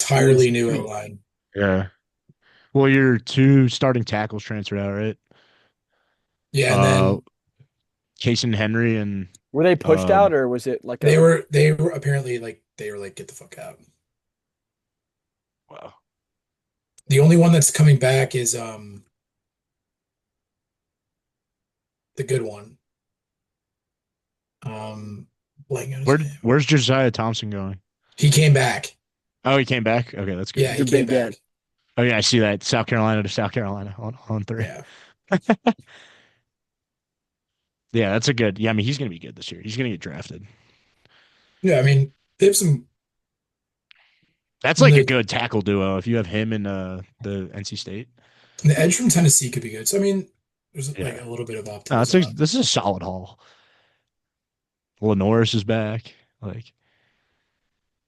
entirely new O-line. Yeah. Well, your 2 starting tackles transferred out, right? Yeah, and Uh, then Case and Henry and Were they pushed um. out or was it like they were apparently like they were like get the fuck out. Wow. The only one that's coming back is the good one. Blanking on his name. Where's Josiah Thompson going? He came back. Oh, he came back. Okay, that's Yeah, good. he the came Big back. Ed? Oh yeah, I see that South Carolina to South Carolina on 3. Yeah. Yeah, that's a good. Yeah, I mean he's gonna be good this year. He's gonna get drafted. Yeah, I mean, they have some That's and like a the good tackle duo if you have him and the NC State. the edge from Tennessee could be good. So I mean, there's like Yeah, a little bit of no, optimism on. this is a solid haul. Lenoris is back. Like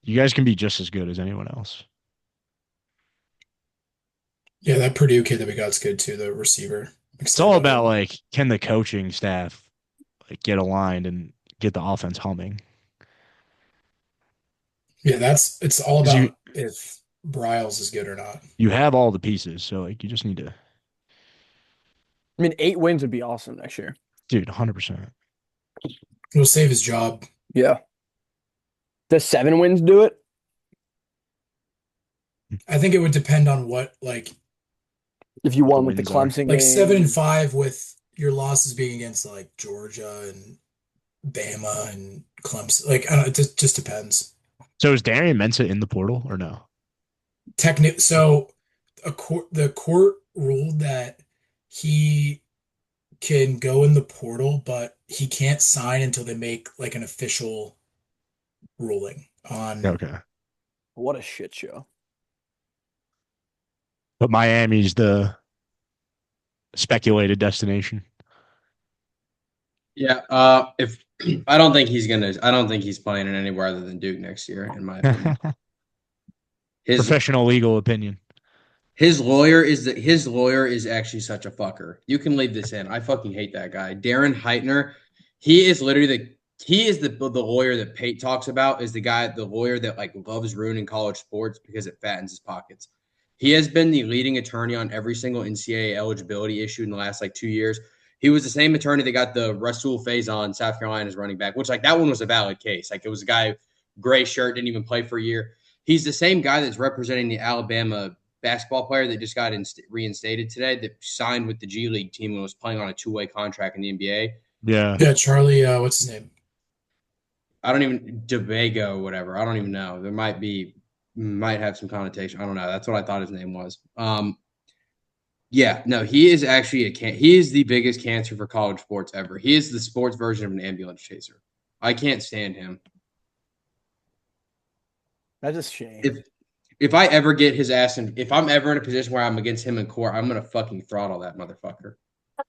you guys can be just as good as anyone else. Yeah, that Purdue kid that we got's good too, the receiver. I'm It's excited all about about him. like can the coaching staff like get aligned and get the offense humming. Yeah, it's all Because about if Bryles is good or not. you have all the pieces, so like you just need to, I mean, 8 wins would be awesome next year. dude, 100%. It'll save his job. Yeah. Does 7 wins do it? I think it would depend on what If you The won with the wins are. Clemson like seven game. and five with your losses being against like Georgia and Bama and Clemson. Like I don't know, it just depends. So is Darian Mensah in the portal or no? So the court ruled that he can go in the portal, but he can't sign until they make like an official ruling on. Okay. What a shit show. But Miami's the speculated destination. Yeah. If I don't think he's playing in anywhere other than Duke next year, in my opinion. His Professional legal opinion. his lawyer is actually such a fucker. You can leave this in. I fucking hate that guy. Darren Heitner. He is literally the lawyer that Pate talks about, is the lawyer that like loves ruining college sports because it fattens his pockets. He has been the leading attorney on every single NCAA eligibility issue in the last like 2 years. He was the same attorney that got the Rasul Faison, South Carolina's running back, which like that one was a valid case. Like it was a guy, gray shirt, didn't even play for a year. He's the same guy that's representing the Alabama basketball player that just got reinstated today, that signed with the G League team and was playing on a 2-way contract in the NBA. Yeah. Yeah, Charlie, what's his name? I don't even Debago or whatever. I don't even know. There might have some connotation. I don't know. That's what I thought his name was. Yeah, no, he is actually he is the biggest cancer for college sports ever. He is the sports version of an ambulance chaser. I can't stand him. That's a shame. If I ever get his ass in, if I'm ever in a position where I'm against him in court, I'm gonna fucking throttle that motherfucker.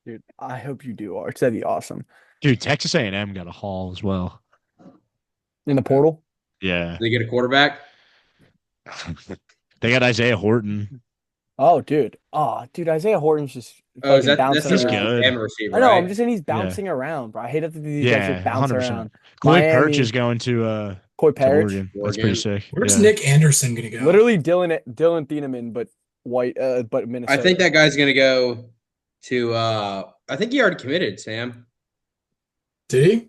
Dude, I hope you do, Arch. That'd be awesome. Dude, Texas A&M got a haul as well. In the portal? Yeah. They get a quarterback. They got Isaiah Horton. Oh, dude. Oh, dude, Isaiah Horton's just Oh, is fucking that's bouncing He's the around. good. Alabama receiver, I know, I'm right? just saying he's Yeah. bouncing around, bro. I hate that these guys Yeah, just bounce 100%. around. Chloe Perch Miami, is going to Coy Parrish. Oregon. That's pretty sick. Where's Yeah. Nick Anderson gonna go? Literally Dylan Thieneman, but white, but I Minnesota. think that guy's gonna go to. I think he already committed, Sam. Did he?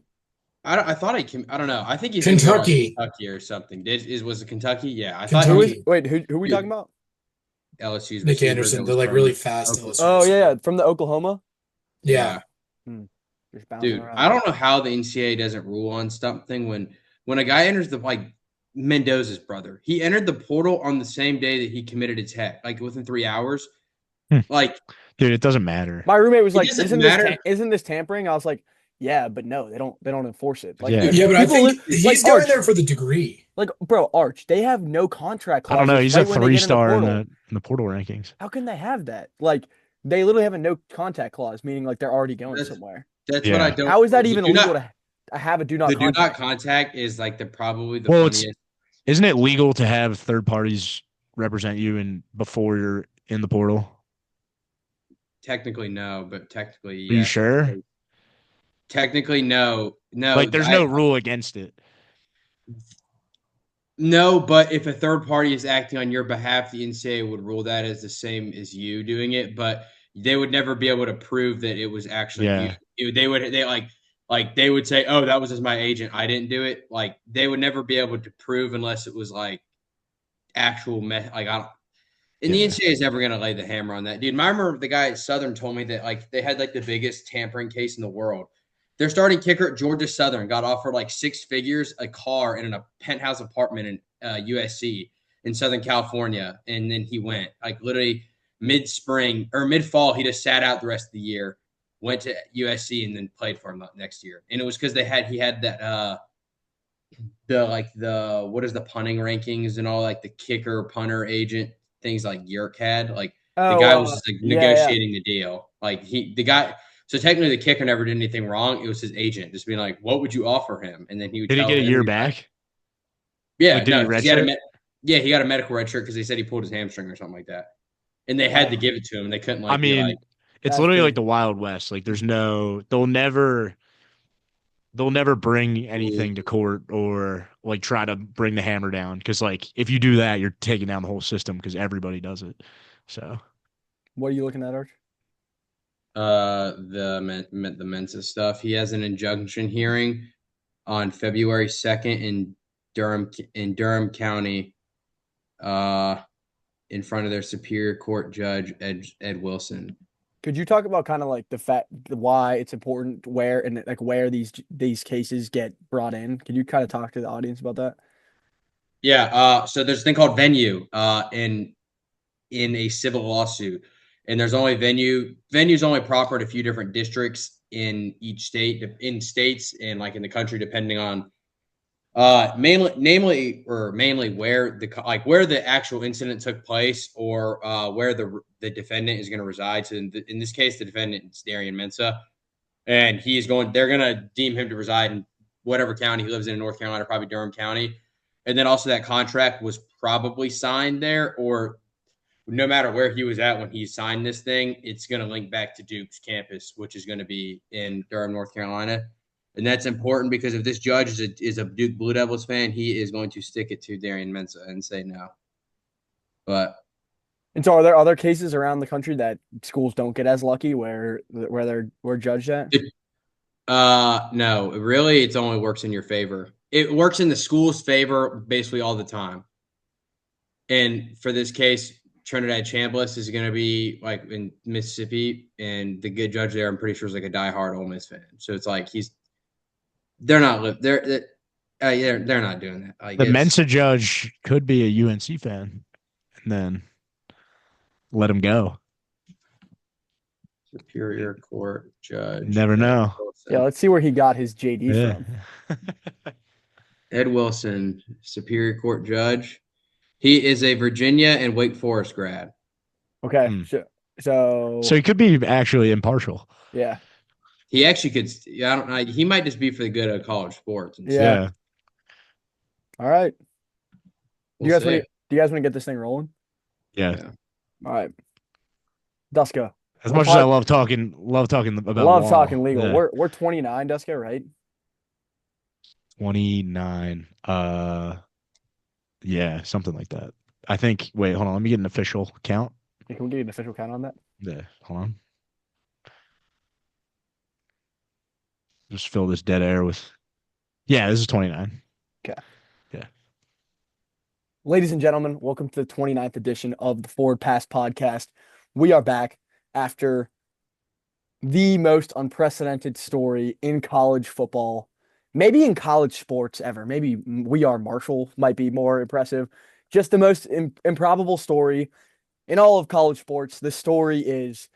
I thought I don't know. I think he's Kentucky. Kentucky or something. Was it Kentucky? Yeah, I Kentucky. thought Who is? Wait, who are we Dude. talking about? LSU's Nick receiver Anderson, that the was like from really fast Oklahoma. LSU Oh yeah, receiver. from the Oklahoma. Yeah. Just bouncing Dude, around. I don't know how the NCAA doesn't rule on something when a guy enters the like Mendoza's brother. He entered the portal on the same day that he committed a tech, like within 3 hours. Like, dude, it doesn't matter. My roommate was It like, doesn't "Isn't matter. isn't this tampering?" I was like, "Yeah, but no, they don't enforce it." Like, Yeah. dude, Yeah, but I people think he's like going Arch, there for the degree. like bro, Arch, they have no contract I don't know. clauses He's a right when they get in the 3-star in portal. the portal rankings. How can they have that? Like, they literally have a no contact clause, meaning like they're already going somewhere. that's Yeah. what I don't. How is that the even do illegal not- to have a do not The do not contact? contact is like probably the Well, funniest. isn't it legal to have third parties represent you in before you're in the portal? Technically, no, but technically, Are you yes. sure? Technically, no. Like, there's no rule against it. No, but if a third party is acting on your behalf, the NCAA would rule that as the same as you doing it, but they would never be able to prove that it was actually you. Yeah. They would say, "Oh, that was just my agent. I didn't do it." Like they would never be able to prove unless it was like actual like I don't. And the Yeah. NCAA is never going to lay the hammer on that, dude. I remember the guy at Southern told me that like they had like the biggest tampering case in the world. Their starting kicker at Georgia Southern got offered like 6 figures, a car, and a penthouse apartment in USC in Southern California, and then he went like literally mid-spring or mid-fall. He just sat out the rest of the year, went to USC, and then played for him next year. And it was because he had that the what is the punting rankings and all like the kicker punter agent things like Yerk had like the guy was just like negotiating the deal like so technically the kicker never did anything wrong. It was his agent just being like, what would you offer him? And then he would Did he get a year back? Yeah, like, did he redshirt? He got a medical red shirt because they said he pulled his hamstring or something like that, and they had to give it to him and they couldn't like I mean, like, it's literally like the Wild West. Like they'll never bring anything to court or like try to bring the hammer down because like if you do that, you're taking down the whole system because everybody does it. So, what are you looking at, Arch? the Mensa stuff. He has an injunction hearing on February 2nd in Durham County, in front of their Superior Court Judge Ed Wilson. Could you talk about kind of like the fact why it's important where these cases get brought in? Could you kind of talk to the audience about that? Yeah. So there's a thing called venue in a civil lawsuit, and there's only venue's only proper in a few different districts in each state, in states and like in the country, depending on mainly where the actual incident took place or where the defendant is going to reside. So in this case, the defendant is Darian Mensah, and they're going to deem him to reside in whatever county he lives in North Carolina, probably Durham County. And then also that contract was probably signed there, or no matter where he was at when he signed this thing, it's going to link back to Duke's campus, which is going to be in Durham, North Carolina. And that's important because if this judge is a Duke Blue Devils fan, he is going to stick it to Darian Mensah and say no. And so are there other cases around the country that schools don't get as lucky where we're judged at? No, really, it only works in your favor. It works in the school's favor basically all the time. And for this case, Trinidad Chambliss is going to be like in Mississippi, and the good judge there, I'm pretty sure, is like a diehard Ole Miss fan. So it's like they're not doing that. Like, the Mensa judge could be a UNC fan, and then let him go. Superior Court Judge. Never know. Yeah, let's see where he got his JD from. Ed Wilson, Superior Court Judge. He is a Virginia and Wake Forest grad. Okay, so he could be actually impartial. Yeah, he actually could. I don't know. He might just be for the good of college sports. Yeah. All right. Do you guys want to get this thing rolling? Yeah. All right. Duska. As much as I love talking about law. Talking legal. Yeah. We're 29, Duska, right? 29. Yeah, something like that. I think. Wait, hold on. Let me get an official count. Yeah, can we get an official count on that? Yeah, hold on. Just fill this dead air with. Yeah, this is 29. Okay. Yeah. Ladies and gentlemen, welcome to the 29th edition of the Forward Pass Podcast. We are back after the most unprecedented story in college football, maybe in college sports ever. Maybe We Are Marshall might be more impressive. Just the most improbable story in all of college sports. The story is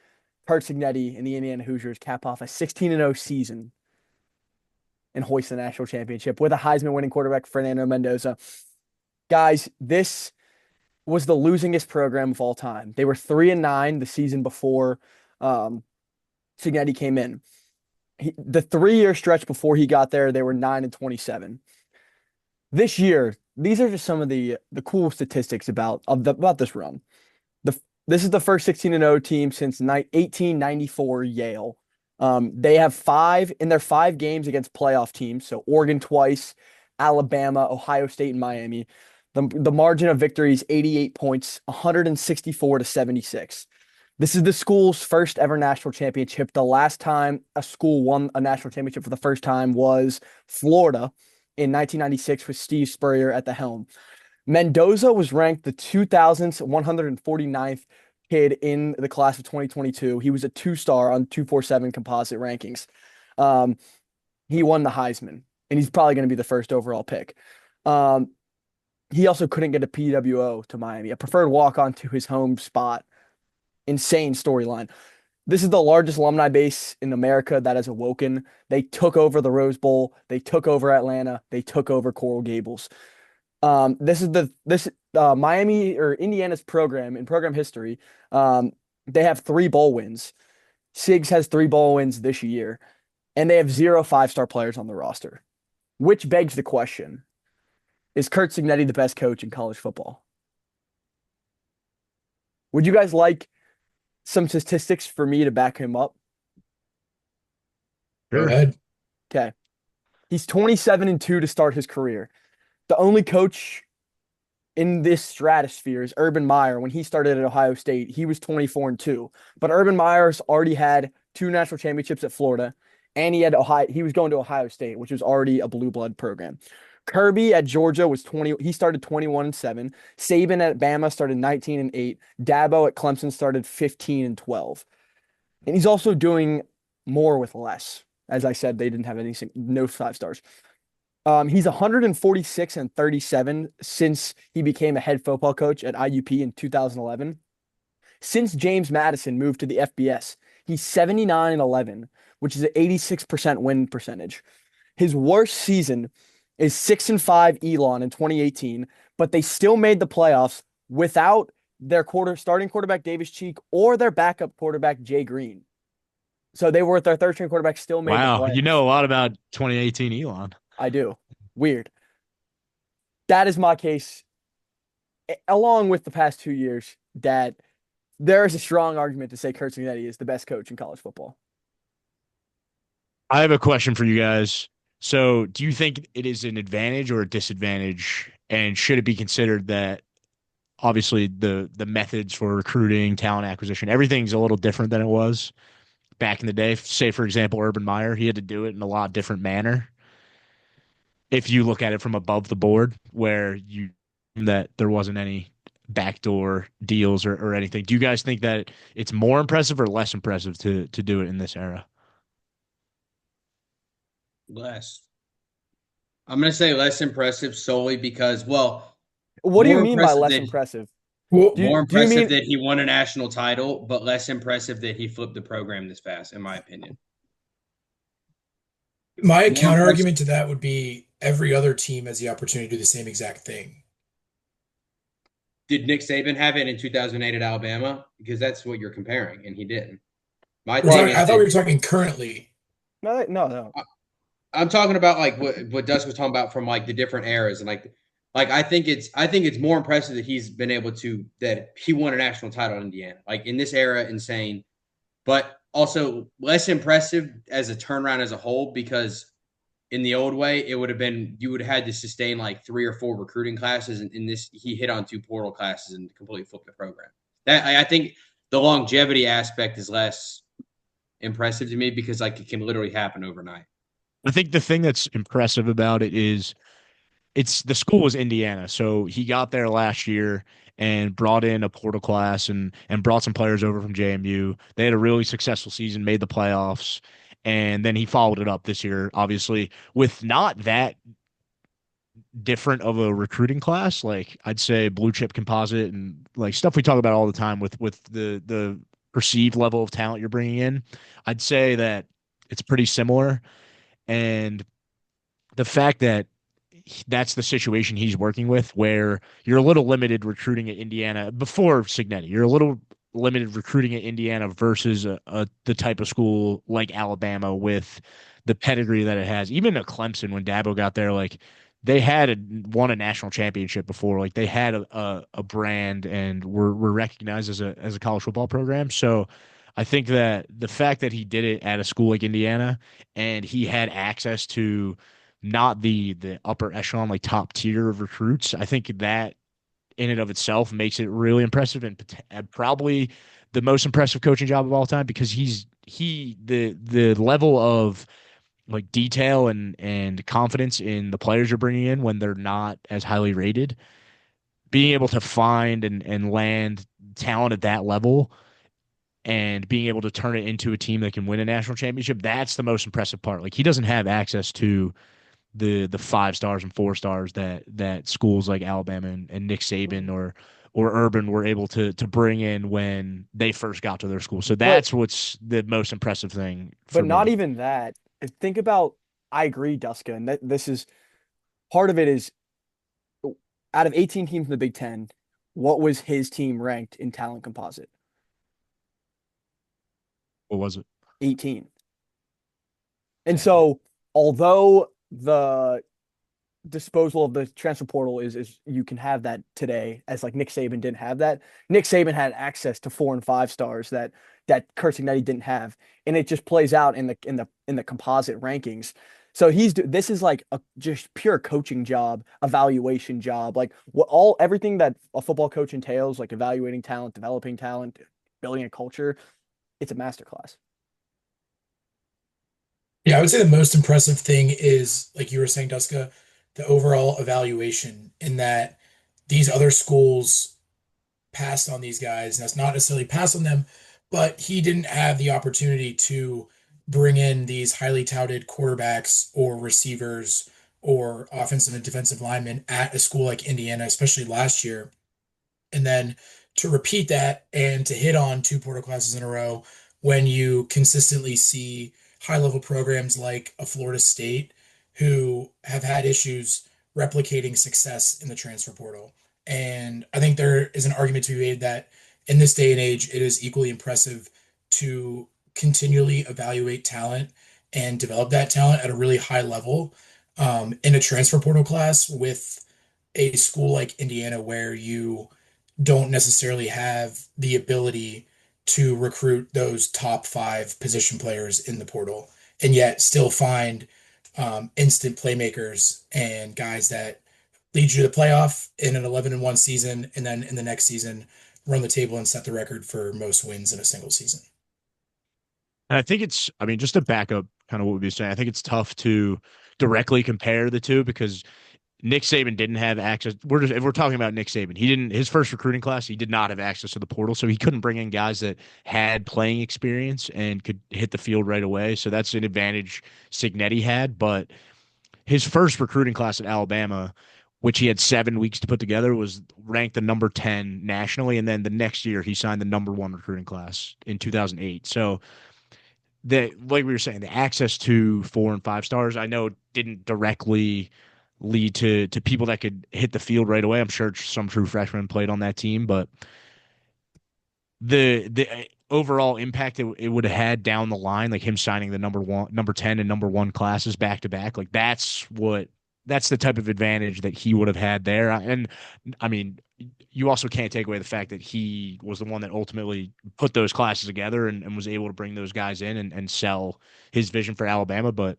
Curt Cignetti and the Indiana Hoosiers cap off a 16-0 season and hoist the national championship with a Heisman-winning quarterback, Fernando Mendoza. Guys, this was the losingest program of all time. They were 3-9 the season before Cignetti came in. The 3-year stretch before he got there, they were 9-27. This year, these are just some of the cool statistics about this run. This is the first 16-0 team since 1894 Yale. They have 5 in their 5 games against playoff teams. So Oregon twice, Alabama, Ohio State, and Miami. The margin of victory is 88 points, 164 to 76. This is the school's first ever national championship. The last time a school won a national championship for the first time was Florida in 1996 with Steve Spurrier at the helm. Mendoza was ranked the 2,149th kid in the class of 2022. He was a 2-star on 247 composite rankings. He won the Heisman, and he's probably going to be the first overall pick. He also couldn't get a PWO to Miami, a preferred walk-on to his home spot. Insane storyline. This is the largest alumni base in America that has awoken. They took over the Rose Bowl. They took over Atlanta. They took over Coral Gables. This Miami or Indiana's program in program history. They have 3 bowl wins. Sigs has 3 bowl wins this year, and they have 0 5-star players on the roster, which begs the question: is Curt Cignetti the best coach in college football? Would you guys like some statistics for me to back him up? Go ahead. Okay. He's 27-2 to start his career. The only coach in this stratosphere is Urban Meyer. When he started at Ohio State, he was 24-2. But Urban Meyer's already had 2 national championships at Florida, and he was going to Ohio State, which was already a blue blood program. Kirby at Georgia was 20. He started 21-7. Saban at Bama started 19-8. Dabo at Clemson started 15-12. And he's also doing more with less. As I said, they didn't have no 5 stars. He's 146-37 since he became a head football coach at IUP in 2011. Since James Madison moved to the FBS, he's 79-11, which is an 86% win percentage. His worst season is 6-5 Elon in 2018, but they still made the playoffs without their starting quarterback Davis Cheek or their backup quarterback Jay Green. So they were with their third-string quarterback, still made the playoffs. Wow, you know a lot about 2018 Elon. I do. Weird. That is my case. Along with the past 2 years, that there is a strong argument to say Curt Cignetti is the best coach in college football. I have a question for you guys. So do you think it is an advantage or a disadvantage? And should it be considered that obviously the methods for recruiting, talent acquisition, everything's a little different than it was back in the day? Say, for example, Urban Meyer, he had to do it in a lot different manner. If you look at it from above the board, where that there wasn't any backdoor deals or anything, do you guys think that it's more impressive or less impressive to do it in this era? Less. I'm going to say less impressive solely because, well, what do you more mean by impressive less that- impressive? Well, More do you impressive mean- that he won a national title, but less impressive that he flipped the program this fast, in my opinion. my More counter argument to that would be every other team has the opportunity to do the same exact thing. Did Nick Saban have it in 2008 at Alabama? Because that's what you're comparing, and he didn't. My We're thing talking- is I thought that- we were talking currently. No. I'm talking about like what Dust was talking about from like the different eras, and like I think it's more impressive that he's been able to that he won a national title in Indiana. Like in this era, insane, but also less impressive as a turnaround as a whole, because in the old way, it would have been you would have had to sustain like 3 or 4 recruiting classes, and in this he hit on 2 portal classes and completely flipped the program. That I think the longevity aspect is less impressive to me because like it can literally happen overnight. I think the thing that's impressive about it is the school was Indiana. So he got there last year and brought in a portal class and brought some players over from JMU. They had a really successful season, made the playoffs, and then he followed it up this year, obviously, with not that different of a recruiting class. Like I'd say blue chip composite and like stuff we talk about all the time with the perceived level of talent you're bringing in. I'd say that it's pretty similar. And the fact that that's the situation he's working with, where you're a little limited recruiting at Indiana before Cignetti. You're a little limited recruiting at Indiana versus the type of school like Alabama with the pedigree that it has. Even at Clemson, when Dabo got there, like they won a national championship before. Like they had a brand and were recognized as a college football program. So I think that the fact that he did it at a school like Indiana and he had access to not the upper echelon, like top tier of recruits. I think that in and of itself makes it really impressive and probably the most impressive coaching job of all time because the level of like detail and confidence in the players you're bringing in when they're not as highly rated, being able to find and land talent at that level and being able to turn it into a team that can win a national championship, that's the most impressive part. Like he doesn't have access to the 5 stars and 4 stars that schools like Alabama and Nick Saban or Urban were able to bring in when they first got to their school. So But that's what's the most impressive thing but for not me. even that. Think about, I agree, Duska, and this is part of it is out of 18 teams in the Big Ten, what was his team ranked in talent composite? What was it? 18. And so, although the disposal of the transfer portal is you can have that today, as like Nick Saban didn't have that. Nick Saban had access to 4 and 5 stars that Curt Cignetti didn't have, and it just plays out in the composite rankings. So this is like a just pure coaching job, evaluation job, like everything that a football coach entails, like evaluating talent, developing talent, building a culture. It's a masterclass. Yeah, I would say the most impressive thing is, like you were saying, Duska, the overall evaluation in that these other schools passed on these guys. And that's not necessarily passed on them, but he didn't have the opportunity to bring in these highly touted quarterbacks or receivers or offensive and defensive linemen at a school like Indiana, especially last year. And then to repeat that and to hit on 2 portal classes in a row when you consistently see high level programs like a Florida State who have had issues replicating success in the transfer portal. And I think there is an argument to be made that in this day and age, it is equally impressive to continually evaluate talent and develop that talent at a really high level in a transfer portal class with a school like Indiana where you don't necessarily have the ability to recruit those top 5 position players in the portal and yet still find instant playmakers and guys that lead you to the playoff in an 11-1 season and then in the next season run the table and set the record for most wins in a single season. And I think I mean, just to back up kind of what we were saying, I think it's tough to directly compare the two because Nick Saban didn't have access. If we're talking about Nick Saban, he didn't his first recruiting class, he did not have access to the portal, so he couldn't bring in guys that had playing experience and could hit the field right away. So that's an advantage Cignetti had. But his first recruiting class at Alabama, which he had 7 weeks to put together, was ranked the number 10 nationally. And then the next year, he signed the number 1 recruiting class in 2008. So like we were saying, the access to 4 and 5 stars, I know didn't directly lead to people that could hit the field right away. I'm sure some true freshmen played on that team, but the overall impact it would have had down the line, like him signing the number 10 and number 1 classes back to back, like that's the type of advantage that he would have had there. And I mean, you also can't take away the fact that he was the one that ultimately put those classes together and was able to bring those guys in and sell his vision for Alabama. But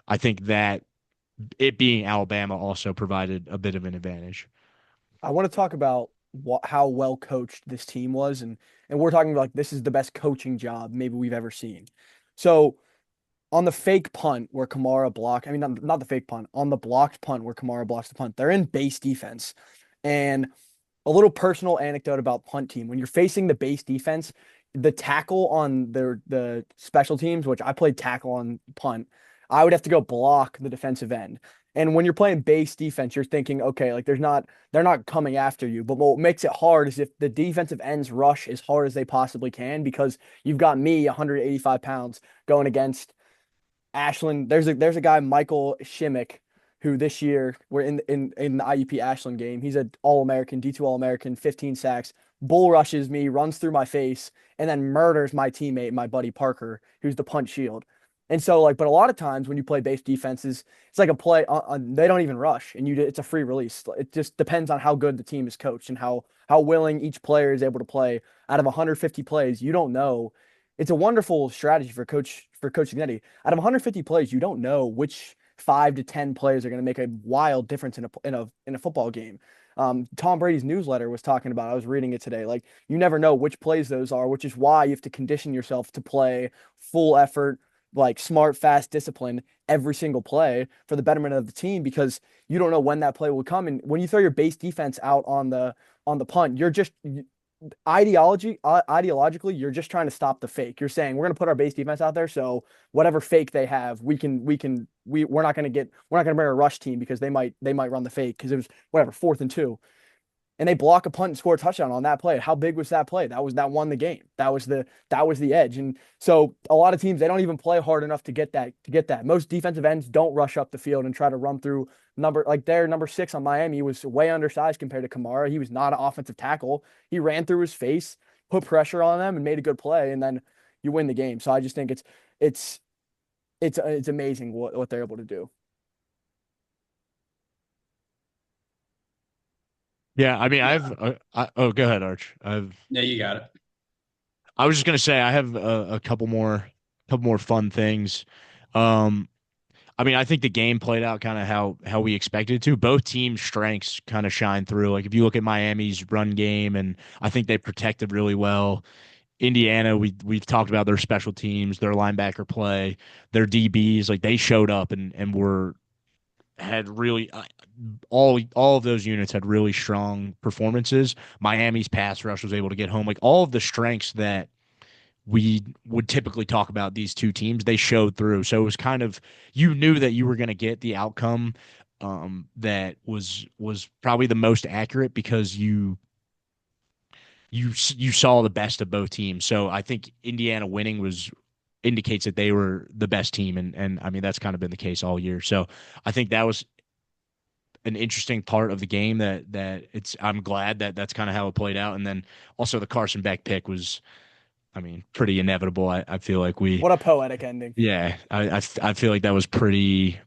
I think that it being Alabama also provided a bit of an advantage. I want to talk about how well coached this team was, and we're talking about like this is the best coaching job maybe we've ever seen. So on the fake punt where Kamara blocked, I mean not the fake punt, on the blocked punt where Kamara blocks the punt, they're in base defense. And a little personal anecdote about punt team: when you're facing the base defense, the tackle on the special teams, which I played tackle on punt, I would have to go block the defensive end. And when you're playing base defense, you're thinking, okay, like they're not coming after you. But what makes it hard is if the defensive ends rush as hard as they possibly can, because you've got me, 185 pounds, going against Ashland. There's a guy, Michael Shimmick, who this year we're in the IUP Ashland game. He's an All-American, D2 All-American, 15 sacks, bull rushes me, runs through my face, and then murders my teammate, my buddy Parker, who's the punt shield. And so like, but a lot of times when you play base defenses, it's like a play they don't even rush, and it's a free release. It just depends on how good the team is coached and how willing each player is able to play. Out of 150 plays, you don't know. It's a wonderful strategy for Coach Cignetti. Out of 150 plays, you don't know which 5 to 10 plays are going to make a wild difference in a football game. Tom Brady's newsletter was talking about, I was reading it today, like you never know which plays those are, which is why you have to condition yourself to play full effort, like smart, fast, discipline every single play for the betterment of the team, because you don't know when that play will come. And when you throw your base defense out on the punt, you're just ideologically, you're just trying to stop the fake. You're saying we're going to put our base defense out there, so whatever fake they have, we're not going to bring a rush team because they might run the fake because it was whatever 4th and 2, and they block a punt and score a touchdown on that play. How big was that play? That won the game. That was the edge. And so a lot of teams, they don't even play hard enough to get that. Most defensive ends don't rush up the field and try to run through their number 6 on Miami was way undersized compared to Kamara. He was not an offensive tackle. He ran through his face, put pressure on them, and made a good play, and then you win the game. So I just think it's amazing what they're able to do. Yeah, I mean, Yeah. oh, go ahead, Arch. No, you got it. I was just gonna say I have a couple more fun things. Um, I mean, I think the game played out kind of how we expected it to. Both teams' strengths kind of shine through. Like if you look at Miami's run game, and I think they protected really well. Indiana, we've talked about their special teams, their linebacker play, their DBs. Like they showed up and were had really all of those units had really strong performances. Miami's pass rush was able to get home. Like all of the strengths that we would typically talk about these two teams, they showed through. So it was kind of, you knew that you were going to get the outcome that was probably the most accurate because you saw the best of both teams. So I think Indiana winning was indicates that they were the best team, and I mean that's kind of been the case all year. So I think that was an interesting part of the game that it's I'm glad that that's kind of how it played out. And then also the Carson Beck pick was, I mean, pretty inevitable. I feel like we, What a poetic ending. yeah, I feel like that was pretty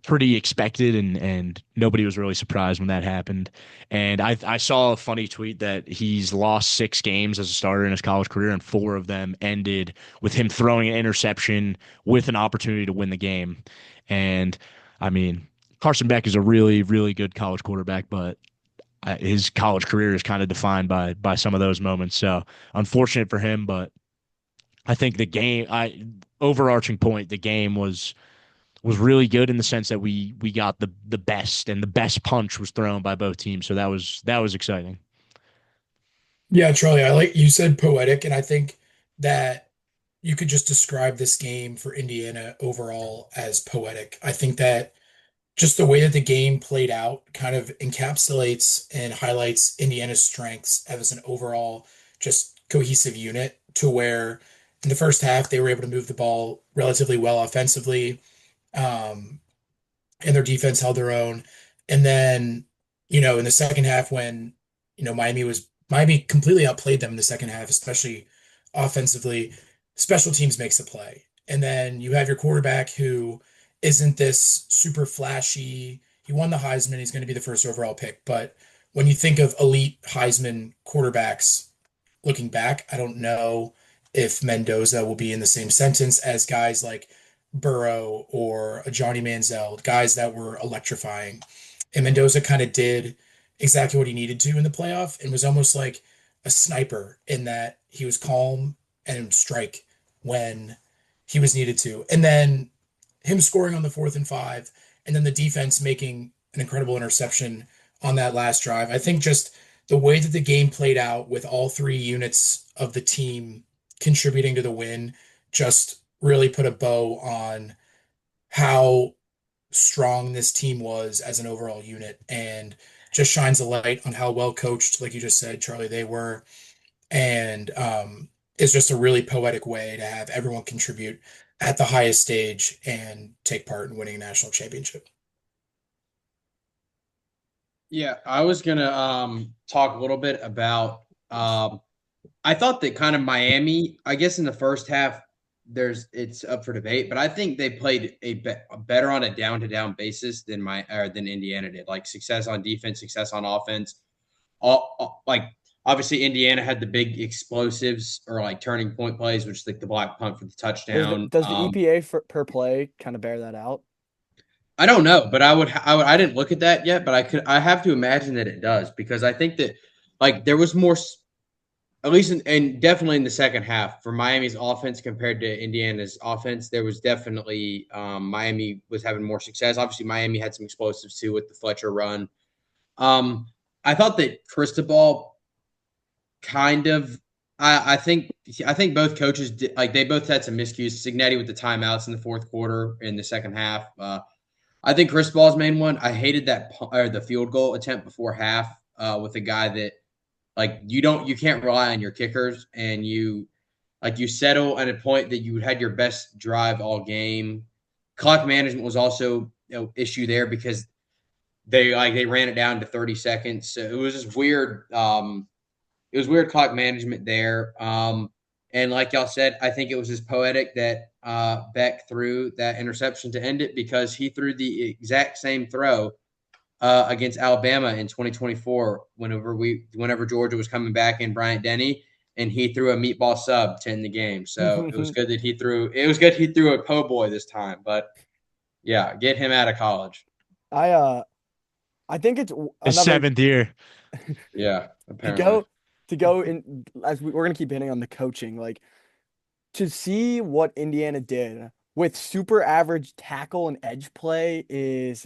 expected, and nobody was really surprised when that happened. And I saw a funny tweet that he's lost 6 games as a starter in his college career, and 4 of them ended with him throwing an interception with an opportunity to win the game. And I mean, Carson Beck is a really, really good college quarterback, but his college career is kind of defined by some of those moments. So unfortunate for him, but I think the game, overarching point, the game was really good in the sense that we got the best, and the best punch was thrown by both teams. So that was exciting. Yeah, Charlie, I like you said poetic, and I think that you could just describe this game for Indiana overall as poetic. I think that just the way that the game played out kind of encapsulates and highlights Indiana's strengths as an overall just cohesive unit to where in the first half they were able to move the ball relatively well offensively. Um, and their defense held their own. And then, in the second half when, Miami completely outplayed them in the second half, especially offensively, special teams makes a play. And then you have your quarterback who isn't this super flashy. He won the Heisman. He's going to be the first overall pick. But when you think of elite Heisman quarterbacks looking back, I don't know if Mendoza will be in the same sentence as guys like Burrow or a Johnny Manziel, guys that were electrifying. And Mendoza kind of did exactly what he needed to in the playoff and was almost like a sniper in that he was calm and strike when he was needed to. And then him scoring on the 4th and 5, and then the defense making an incredible interception on that last drive. I think just the way that the game played out with all 3 units of the team contributing to the win just really put a bow on how strong this team was as an overall unit and just shines a light on how well coached, like you just said, Charlie, they were. And it's just a really poetic way to have everyone contribute at the highest stage and take part in winning a national championship. Yeah, I was gonna talk a little bit about I thought that kind of Miami, I guess in the first half, it's up for debate, but I think they played better on a down to down basis than Indiana did. Like success on defense, success on offense. Like obviously Indiana had the big explosives or like turning point plays, which is like the block punt for the touchdown. Does the EPA per play kind of bear that out? I don't know, but I didn't look at that yet, but I have to imagine that it does because I think that like there was more, at least and definitely in the second half for Miami's offense compared to Indiana's offense, there was definitely Miami was having more success. Obviously, Miami had some explosives too with the Fletcher run. I thought that Cristobal kind of. I think both coaches did, like they both had some miscues. Signetti with the timeouts in the fourth quarter in the second half. I think Cristobal's main one. I hated that or the field goal attempt before half with a guy that like you can't rely on your kickers and you settle at a point that you had your best drive all game. Clock management was also issue there because they ran it down to 30 seconds. So it was just weird. It was weird clock management there. And like y'all said, I think it was just poetic that Beck threw that interception to end it because he threw the exact same throw against Alabama in 2024 whenever Georgia was coming back in Bryant Denny and he threw a meatball sub to end the game. So it was good that he threw a po' boy this time. But yeah, get him out of college. I think it's His another 7th year. Yeah, to apparently. go in as we're gonna keep hitting on the coaching, like to see what Indiana did with super average tackle and edge play is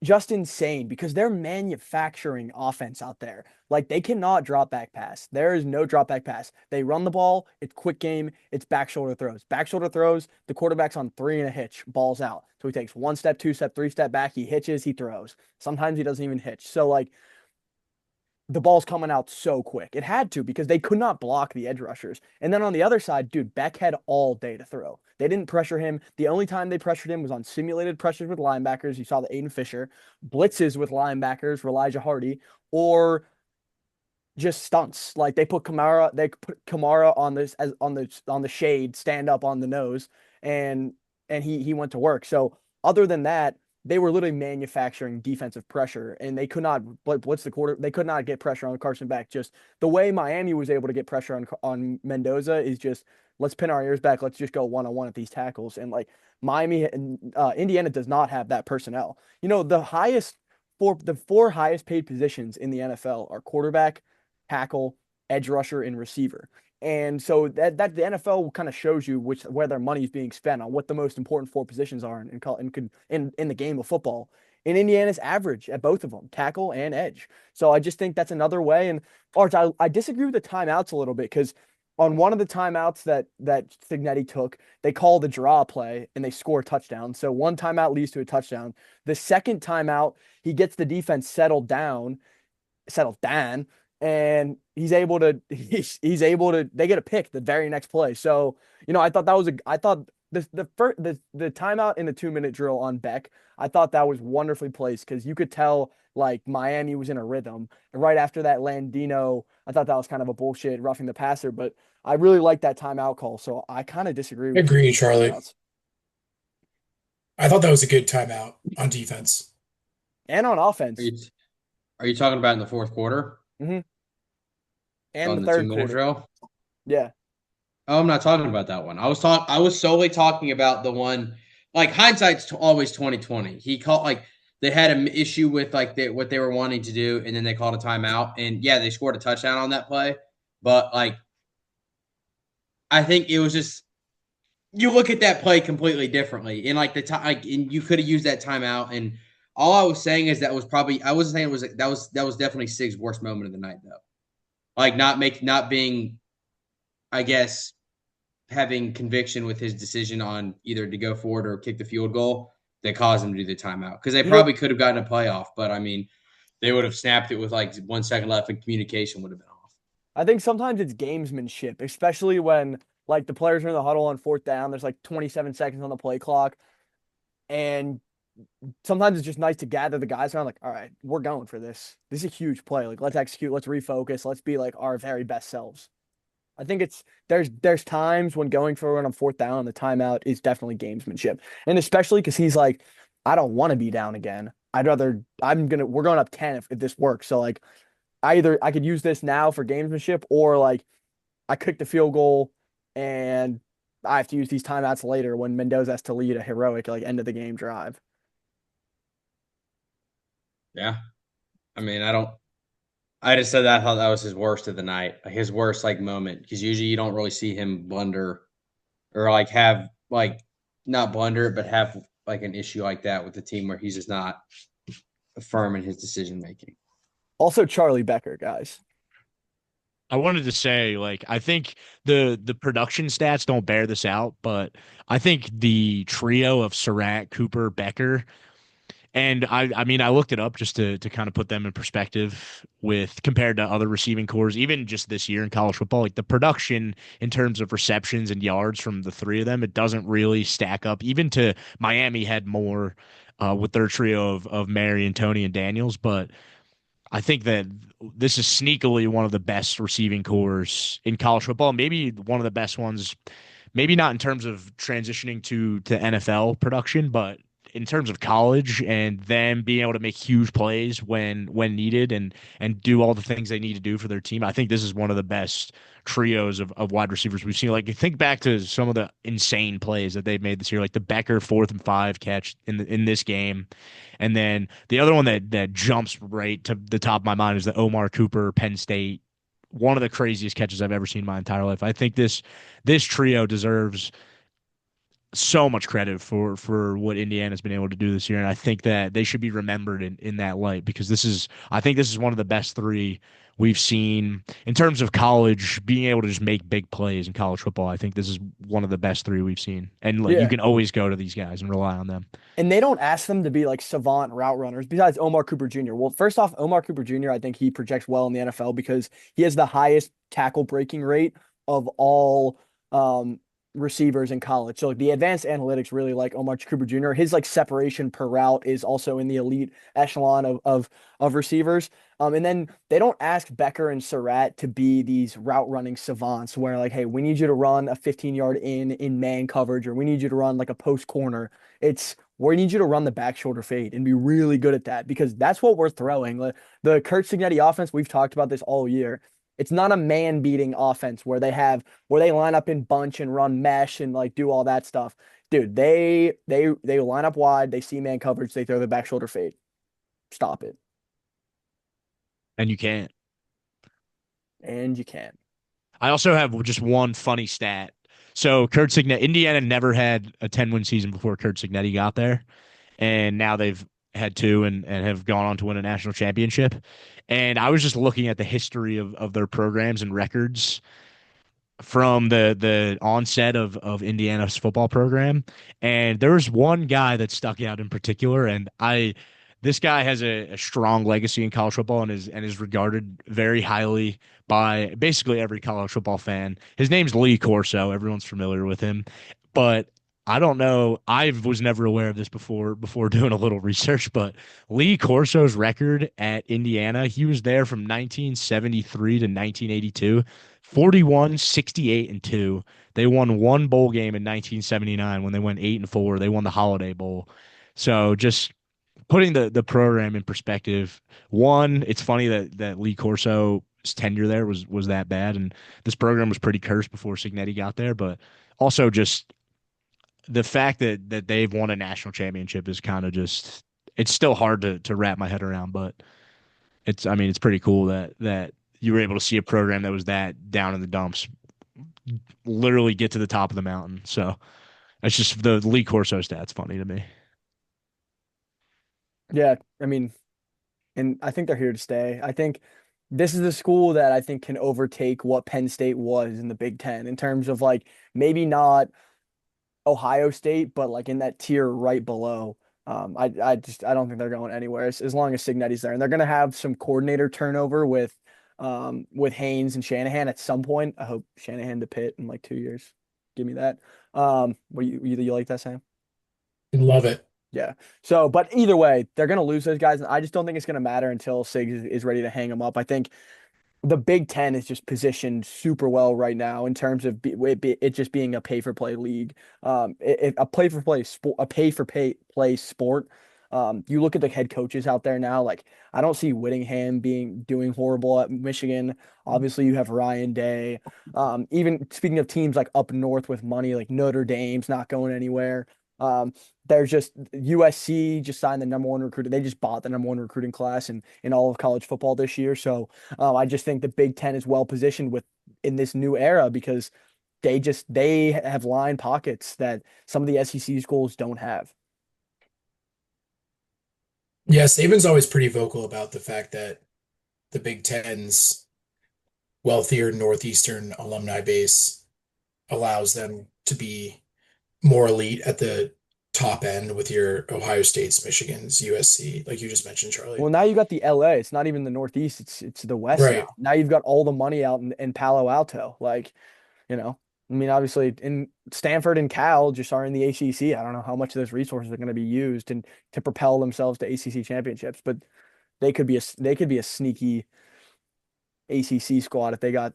just insane because they're manufacturing offense out there. Like they cannot drop back pass. There is no drop back pass. They run the ball. It's quick game. It's back shoulder throws. Back shoulder throws. The quarterback's on 3 and a hitch. Ball's out. So he takes 1 step, 2 step, 3 step back. He hitches. He throws. Sometimes he doesn't even hitch. So like the ball's coming out so quick. It had to because they could not block the edge rushers. And then on the other side, dude, Beck had all day to throw. They didn't pressure him. The only time they pressured him was on simulated pressures with linebackers. You saw the Aiden Fisher, blitzes with linebackers, Elijah Hardy, or just stunts. Like they put Kamara on this as on the shade, stand up on the nose, and he went to work. So other than that, they were literally manufacturing defensive pressure, and they could not blitz the quarter. They could not get pressure on Carson Beck. Just the way Miami was able to get pressure on Mendoza is just let's pin our ears back. Let's just go one on one at these tackles. And like Miami and Indiana does not have that personnel. You know the 4 highest paid positions in the NFL are quarterback, tackle, edge rusher, and receiver. And so that the NFL kind of shows you where their money is being spent on what the most important 4 positions are in the game of football. In Indiana's average at both of them, tackle and edge. So I just think that's another way. And Arch, I disagree with the timeouts a little bit because on one of the timeouts that Signetti took, they call the draw play and they score a touchdown. So one timeout leads to a touchdown. The second timeout, he gets the defense settled down, and he's able to they get a pick the very next play. So, I thought the timeout in the 2-minute drill on Beck, I thought that was wonderfully placed because you could tell like Miami was in a rhythm. And right after that Landino, I thought that was kind of a bullshit roughing the passer, but I really like that timeout call. So I kind of disagree with Agree, the Charlie. timeouts. I thought that was a good timeout on defense. And on Are offense. you, are you talking about in the fourth quarter? Mm-hmm. And On the the third 2-minute quarter. drill? Yeah. Oh, I'm not talking about that one. I was solely talking about the one. Like hindsight's always 2020. He called like they had an issue with like what they were wanting to do, and then they called a timeout. And yeah, they scored a touchdown on that play. But like, I think it was just you look at that play completely differently. And like the time, like, and you could have used that timeout. And all I was saying is that was probably I wasn't saying it was that was definitely Sig's worst moment of the night though. Like not being, I guess, having conviction with his decision on either to go forward or kick the field goal that caused him to do the timeout because they You know, probably could have gotten a playoff, but I mean, they would have snapped it with like 1 second left and communication would have been off. I think sometimes it's gamesmanship, especially when like the players are in the huddle on fourth down. There's like 27 seconds on the play clock, and sometimes it's just nice to gather the guys around. Like, all right, we're going for this. This is a huge play. Like, let's execute. Let's refocus. Let's be like our very best selves. I think there's times when going for it on fourth down, the timeout is definitely gamesmanship, and especially because he's like, I don't want to be down again. We're going up 10 if this works. So like, I could use this now for gamesmanship, or like I kick the field goal and I have to use these timeouts later when Mendoza has to lead a heroic like end of the game drive. Yeah. I mean, I just said that I thought that was his worst of the night, his worst like moment, because usually you don't really see him blunder or like have like not blunder, but have like an issue like that with the team where he's just not firm in his decision making. Also, Charlie Becker, guys. I wanted to say, like, I think the production stats don't bear this out, but I think the trio of Surratt, Cooper, Becker, and I mean, I looked it up just to kind of put them in perspective with compared to other receiving cores, even just this year in college football, like the production in terms of receptions and yards from the three of them, it doesn't really stack up. Even to Miami had more with their trio of Mary and Tony and Daniels, but I think that this is sneakily one of the best receiving cores in college football, maybe one of the best ones, maybe not in terms of transitioning to NFL production, but in terms of college and them being able to make huge plays when needed and do all the things they need to do for their team. I think this is one of the best trios of wide receivers we've seen. Like think back to some of the insane plays that they've made this year, like the Becker 4th and 5 catch in this game. And then the other one that jumps right to the top of my mind is the Omar Cooper Penn State, one of the craziest catches I've ever seen in my entire life. I think this trio deserves so much credit for what Indiana's been able to do this year, and I think that they should be remembered in that light because I think this is one of the best three we've seen in terms of college being able to just make big plays in college football. I think this is one of the best three we've seen, and like you Yeah. can always go to these guys and rely on them. And they don't ask them to be like savant route runners besides Omar Cooper Jr. Well, first off, Omar Cooper Jr., I think he projects well in the NFL because he has the highest tackle breaking rate of all receivers in college. So like the advanced analytics really like Omar Cooper Jr. His like separation per route is also in the elite echelon of receivers. And then they don't ask Becker and Surratt to be these route running savants where like, hey, we need you to run a 15-yard in man coverage, or we need you to run like a post corner. It's we need you to run the back shoulder fade and be really good at that because that's what we're throwing. The Kurt Signetti offense, we've talked about this all year. It's not a man beating offense where they line up in bunch and run mesh and like do all that stuff. Dude, they line up wide, they see man coverage, they throw the back shoulder fade. Stop it. And you can't. And you can. I also have just one funny stat. So Kurt Signetti, Indiana never had a 10-win season before Kurt Signetti got there, and now they've had two and have gone on to win a national championship. And I was just looking at the history of their programs and records from the onset of Indiana's football program, and there was one guy that stuck out in particular, and I this guy has a strong legacy in college football and is regarded very highly by basically every college football fan. His name's Lee Corso. Everyone's familiar with him, but I don't know. I was never aware of this before doing a little research, but Lee Corso's record at Indiana, he was there from 1973 to 1982. 41, 68, and 2. They won one bowl game in 1979 when they went 8-4. They won the Holiday Bowl. So just putting the program in perspective, one, it's funny that Lee Corso's tenure there was that bad, and this program was pretty cursed before Signetti got there. But also just the fact that they've won a national championship is kind of just it's still hard to wrap my head around, but it's pretty cool that you were able to see a program that was that down in the dumps literally get to the top of the mountain. So it's just the Lee Corso stats funny to me. Yeah, I mean, and I think they're here to stay. I think this is the school that I think can overtake what Penn State was in the Big Ten in terms of like maybe not Ohio State, but like in that tier right below. I don't think they're going anywhere as long as Signetti's there, and they're going to have some coordinator turnover with Haynes and Shanahan at some point. I hope Shanahan to Pitt in like 2 years. Give me that. What you like that, Sam? Love it. Yeah. So, but either way, they're going to lose those guys, and I just don't think it's going to matter until Sig is ready to hang them up. I think the Big Ten is just positioned super well right now in terms of it just being a pay for play league. A play for play sport, a pay for play sport. You look at the head coaches out there now. Like I don't see Whittingham doing horrible at Michigan. Obviously, you have Ryan Day. Even speaking of teams like up north with money, like Notre Dame's not going anywhere. There's just USC just signed the number one recruiter. They just bought the number one recruiting class in all of college football this year. So I just think the Big Ten is well positioned in this new era because they have line pockets that some of the SEC schools don't have. Yeah, Saban's always pretty vocal about the fact that the Big Ten's wealthier Northeastern alumni base allows them to be more elite at the top end with your Ohio States, Michigans, USC, like you just mentioned, Charlie. Well, now you got the LA. It's not even the Northeast. It's the West Right. now. Now you've got all the money out in Palo Alto. Like, I mean, obviously in Stanford and Cal just are in the ACC. I don't know how much of those resources are going to be used and to propel themselves to ACC championships, but they could be a sneaky ACC squad if they got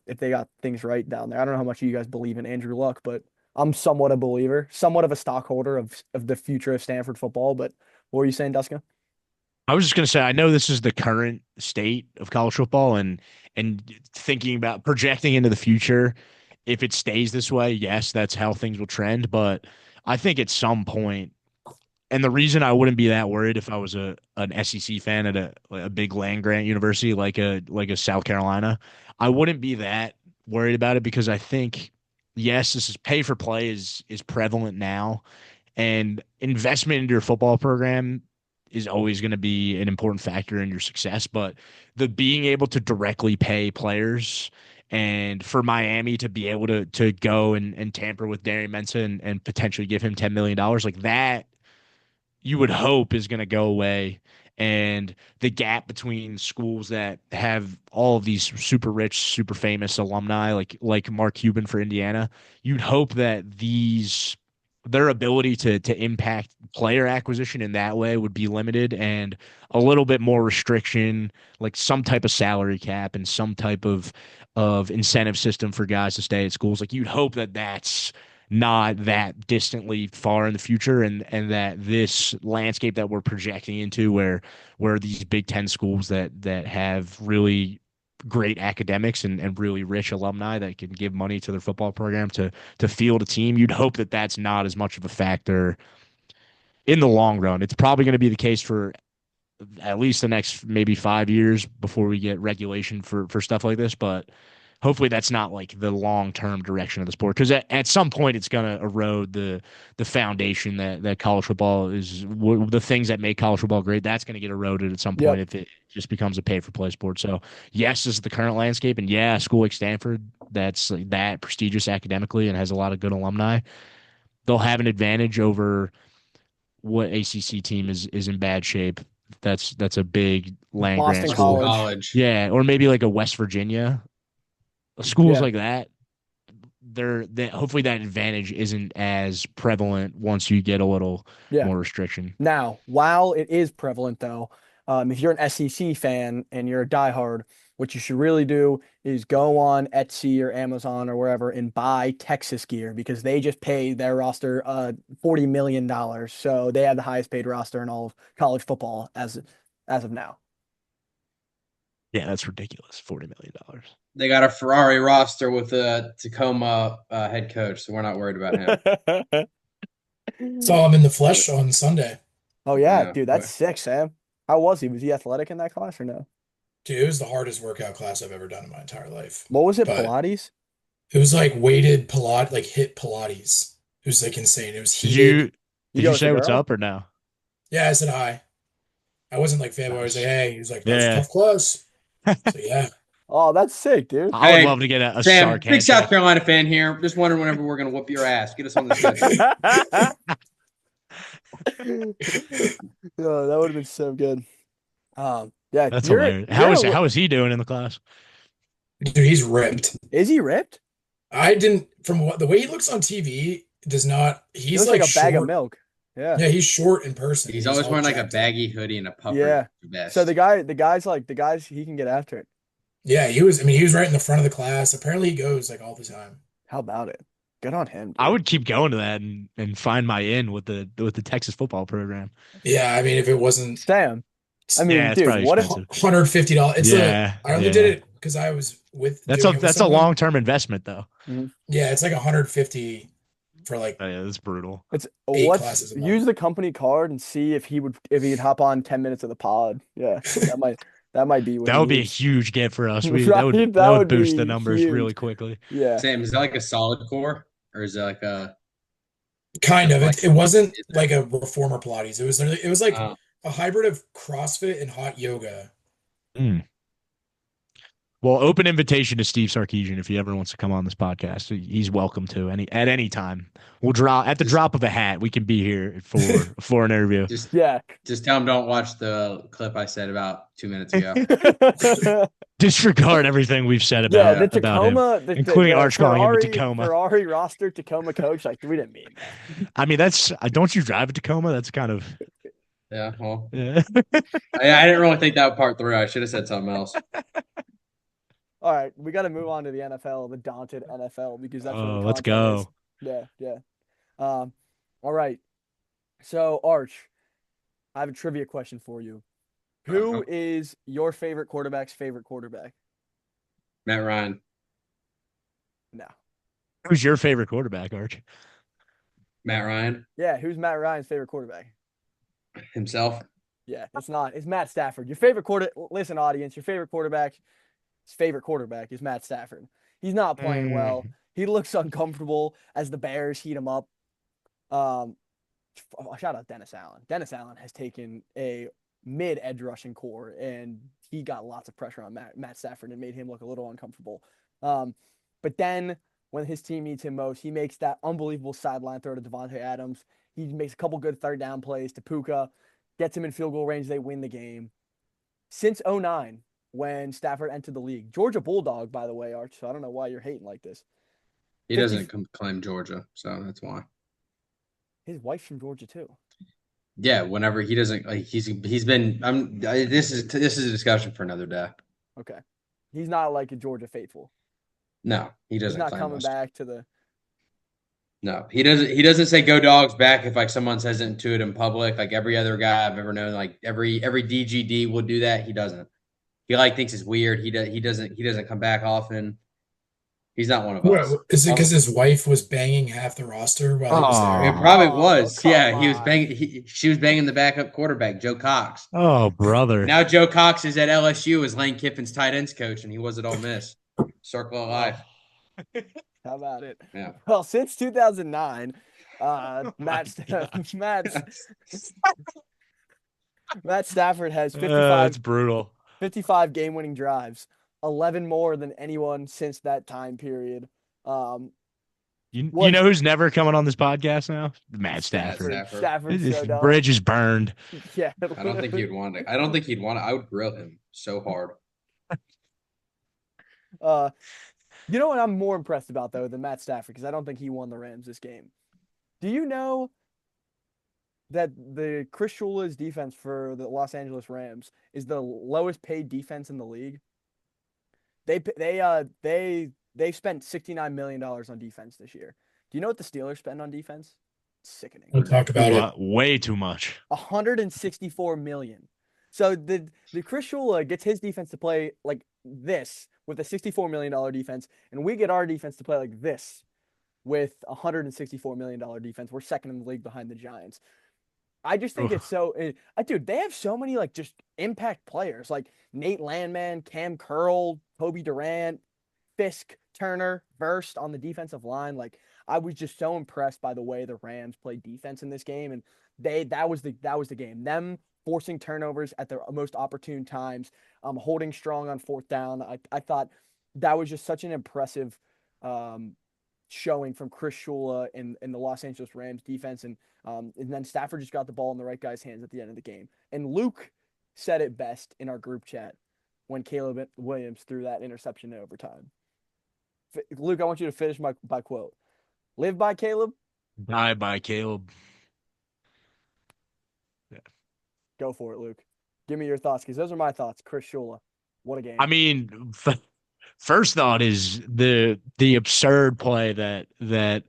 things right down there. I don't know how much you guys believe in Andrew Luck, but I'm somewhat a believer, somewhat of a stockholder of the future of Stanford football. But what were you saying, Duska? I was just going to say, I know this is the current state of college football, and thinking about projecting into the future, if it stays this way, yes, that's how things will trend. But I think at some point, and the reason I wouldn't be that worried if I was an SEC fan at a big land grant university like a South Carolina, I wouldn't be that worried about it because I think yes, this is pay for play is prevalent now, and investment into your football program is always going to be an important factor in your success. But the being able to directly pay players and for Miami to be able to go and tamper with Darian Mensah and potentially give him $10 million like that, you would hope is going to go away. And the gap between schools that have all of these super rich, super famous alumni, like Mark Cuban for Indiana, you'd hope that their ability to impact player acquisition in that way would be limited and a little bit more restriction, like some type of salary cap and some type of incentive system for guys to stay at schools. Like you'd hope that that's not that distantly far in the future, and that this landscape that we're projecting into where these Big Ten schools that have really great academics and really rich alumni that can give money to their football program to field a team, you'd hope that that's not as much of a factor in the long run. It's probably going to be the case for at least the next maybe 5 years before we get regulation for stuff like this, but hopefully that's not like the long-term direction of the sport, because at some point it's going to erode the foundation that college football is, the things that make college football great. That's going to get eroded at some point if it just becomes a pay-for-play sport. So yes, this is the current landscape, and yeah, a school like Stanford that's like that prestigious academically and has a lot of good alumni, they'll have an advantage over what ACC team is in bad shape. That's a big land Boston grant school. College. Yeah, or maybe like a West Virginia. Schools like that, hopefully that advantage isn't as prevalent once you get a little more restriction. Now, while it is prevalent, though, if you're an SEC fan and you're a diehard, what you should really do is go on Etsy or Amazon or wherever and buy Texas gear, because they just paid their roster $40 million. So they have the highest paid roster in all of college football as of now. Yeah, that's ridiculous. $40 million. They got a Ferrari roster with a Tacoma head coach, so we're not worried about him. Saw him in the flesh on Sunday. Oh, yeah, dude, that's sick, Sam. How was he? Was he athletic in that class or no? Dude, it was the hardest workout class I've ever done in my entire life. What was it, Pilates? It was like weighted Pilates, like HIIT Pilates. It was like insane. It was heated. Did you say what's up or no? Yeah, I said hi. I wasn't like fanboy. I was like, hey. He was like, that's a tough class. So yeah. Oh, that's sick, dude. I would love to get a Sam, Sark big South Carolina fan here. Just wondering whenever we're going to whoop your ass. Get us on the schedule. Oh, that would have been so good. Yeah, that's hilarious. How is he doing in the class? Dude, he's ripped. Is he ripped? From the way he looks on TV, does not. He's looks like a bag of milk. Yeah. Yeah, he's short in person. He's always wearing like a baggy hoodie and a puffer vest. So the guys he can get after it. Yeah, he was right in the front of the class. Apparently he goes like all the time. How about it? Good on him. Dude. I would keep going to that and find my in with the Texas football program. Yeah, I mean, if it wasn't Sam. I mean, dude, what if $150? It's I only did it because I was with. That's a long-term investment though. Mm-hmm. Yeah, it's like $150 for like Yeah, that's brutal. It's 8 let's classes a use month. the company card and see if he'd hop on 10 minutes of the pod. Yeah, that might be what That he would be a is. huge get for us. Right? That That would would boost the be numbers really huge. quickly. Yeah. Sam, is that like a solid core or is it like a Kind of. like It wasn't like a reformer Pilates. It was like uh, a hybrid of CrossFit and hot yoga. Mm. Well, open invitation to Steve Sarkisian if he ever wants to come on this podcast. He's welcome to at any time. We'll drop at the Just- drop of a hat. We can be here for an interview. just Yeah. just tell him don't watch the clip I said about 2 minutes ago. Disregard everything we've said Yeah, about the about him, Tacoma, including Arch calling him a Ferrari, Tacoma. Ferrari roster Tacoma coach. Like, we didn't mean that. I mean, don't you drive a Tacoma? That's kind of Yeah, well, yeah. I didn't really think that part through. I should have said something else. All right, we got to move on to the NFL, the daunted NFL, because that's where the Let's content is. go. Yeah, yeah. All right. So, Arch, I have a trivia question for you. Who is your favorite quarterback's favorite quarterback? Matt Ryan. No. Who's your favorite quarterback, Arch? Matt Ryan Yeah, who's Matt Ryan's favorite quarterback? himself. Yeah, it's not. It's Matt Stafford. Your favorite listen, audience, your favorite quarterback, his favorite quarterback is Matt Stafford. He's not playing well. He looks uncomfortable as the Bears heat him up. Shout out Dennis Allen. Dennis Allen has taken a mid edge rushing core and he got lots of pressure on Matt Stafford and made him look a little uncomfortable. But then when his team needs him most, he makes that unbelievable sideline throw to Devontae Adams. He makes a couple good third down plays to Puka, gets him in field goal range. They win the game. Since 2009, when Stafford entered the league, Georgia Bulldog, by the way, Arch. So I don't know why you're hating like this. He doesn't claim Georgia, so that's why. His wife's from Georgia too. Yeah, whenever he doesn't like, he's been. This is a discussion for another day. Okay, he's not like a Georgia faithful. No, he doesn't. He's not claim coming us. back to the. No, he doesn't. He doesn't say "Go Dogs" back if like someone says it to it in public. Like every other guy I've ever known, like every DGD will do that. He doesn't. He like thinks it's weird. He doesn't come back often. He's not one of us. What, is it because his wife was banging half the roster while he was there? It probably was. come Yeah, he was on. banging. She was banging the backup quarterback, Joe Cox. Oh, brother. Now Joe Cox is at LSU as Lane Kiffin's tight ends coach, and he was at Ole Miss. Circle of life. How about it? Yeah. Well, since 2009, Matt Stafford has 55, That's brutal. 55 game-winning drives, 11 more than anyone since that time period. You know who's never coming on this podcast now? Matt Stafford. Stafford's His so dumb. bridge is burned. Yeah. I don't think he'd want it. I don't think he'd want it. I would grill him so hard. You know what I'm more impressed about, though, than Matt Stafford, because I don't think he won the Rams this game. Do you know that the Chris Shula's defense for the Los Angeles Rams is the lowest paid defense in the league? They spent $69 million on defense this year. Do you know what the Steelers spend on defense? Sickening. We'll talk about it. Way too much. $164 million. So the Chris Shula gets his defense to play like this with a $64 million defense, and we get our defense to play like this with a $164 million defense. We're second in the league behind the Giants. I just think it's so dude, they have so many like just impact players like Nate Landman, Cam Curl, Toby Durant, Fisk, Turner, Verst on the defensive line. Like I was just so impressed by the way the Rams played defense in this game, and that was the game. Them forcing turnovers at their most opportune times, holding strong on fourth down. I thought that was just such an impressive showing from Chris Shula in the Los Angeles Rams defense, and then Stafford just got the ball in the right guy's hands at the end of the game. And Luke said it best in our group chat when Caleb Williams threw that interception in overtime. Luke, I want you to finish my quote. Live by Caleb. Die by Caleb. Yeah. Go for it, Luke. Give me your thoughts, because those are my thoughts. Chris Shula, what a game. I mean, first thought is the absurd play that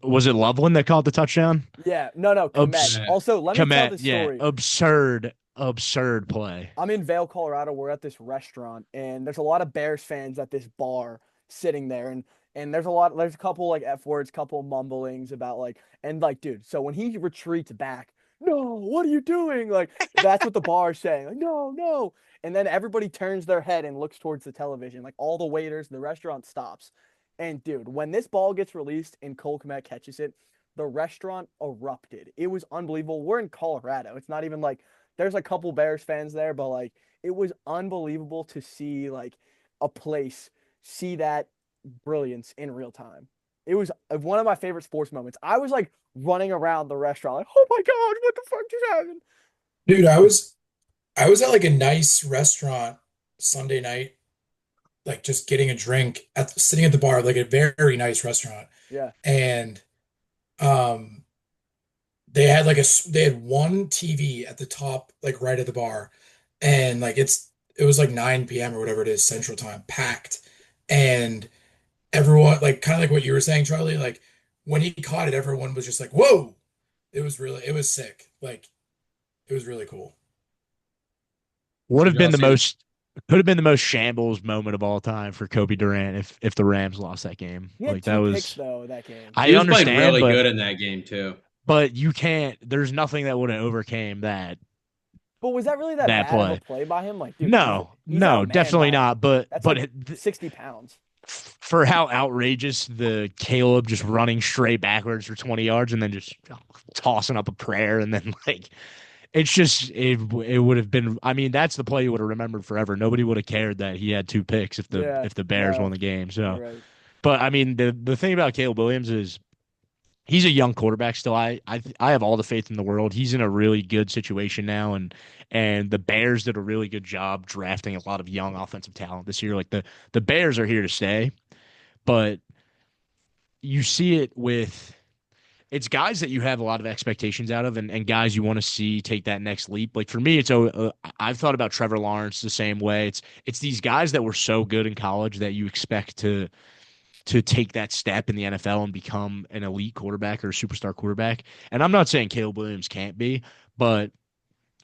was it Loveland that caught the touchdown? Yeah, no, Komet. Also, let me tell this story. Absurd play. I'm in Vail, Colorado. We're at this restaurant, and there's a lot of Bears fans at this bar sitting there, and And there's a couple like F words, couple mumblings about like, and like, dude, so when he retreats back, no, what are you doing? Like, that's what the bar is saying. Like, no, no. And then everybody turns their head and looks towards the television. Like all the waiters, the restaurant stops. And dude, when this ball gets released and Cole Kmet catches it, the restaurant erupted. It was unbelievable. We're in Colorado. It's not even like there's a couple Bears fans there, but like it was unbelievable to see like a place see that brilliance in real time. It was one of my favorite sports moments. I was like running around the restaurant, like, oh my God, what the fuck just happened? Dude, I was at like a nice restaurant Sunday night, like just getting a drink sitting at the bar, like a very nice restaurant. Yeah. And um they had one TV at the top, like right at the bar, and like it was like 9 p.m. or whatever it is Central Time, packed. And everyone, like kind of like what you were saying, Charlie, like when he caught it, everyone was just like, whoa. It was sick. Like it was really cool. Would have Did y'all been the see it? most could have been the most shambles moment of all time for Kobe Durant if the Rams lost that game. He had Like that 2 picks was though that game. I He was playing understand, really good in that game too. but you can't there's nothing that would have overcame But was that really that that bad of a play. play by him? Like, dude, No, he's no, outmanned definitely by not. But that's but like 60 pounds. for how outrageous the Caleb just running straight backwards for 20 yards and then just tossing up a prayer and then like it's just it would have been I mean that's the play you would have remembered forever. Nobody would have cared that he had 2 picks Yeah, if the Bears won no, the game. you're So, right. but I mean the thing about Caleb Williams is he's a young quarterback still. I have all the faith in the world. He's in a really good situation now, and the Bears did a really good job drafting a lot of young offensive talent this year. Like the Bears are here to stay, but you see it with it's guys that you have a lot of expectations out of and guys you want to see take that next leap. Like for me, I've thought about Trevor Lawrence the same way. It's these guys that were so good in college that you expect to take that step in the NFL and become an elite quarterback or a superstar quarterback. And I'm not saying Caleb Williams can't be, but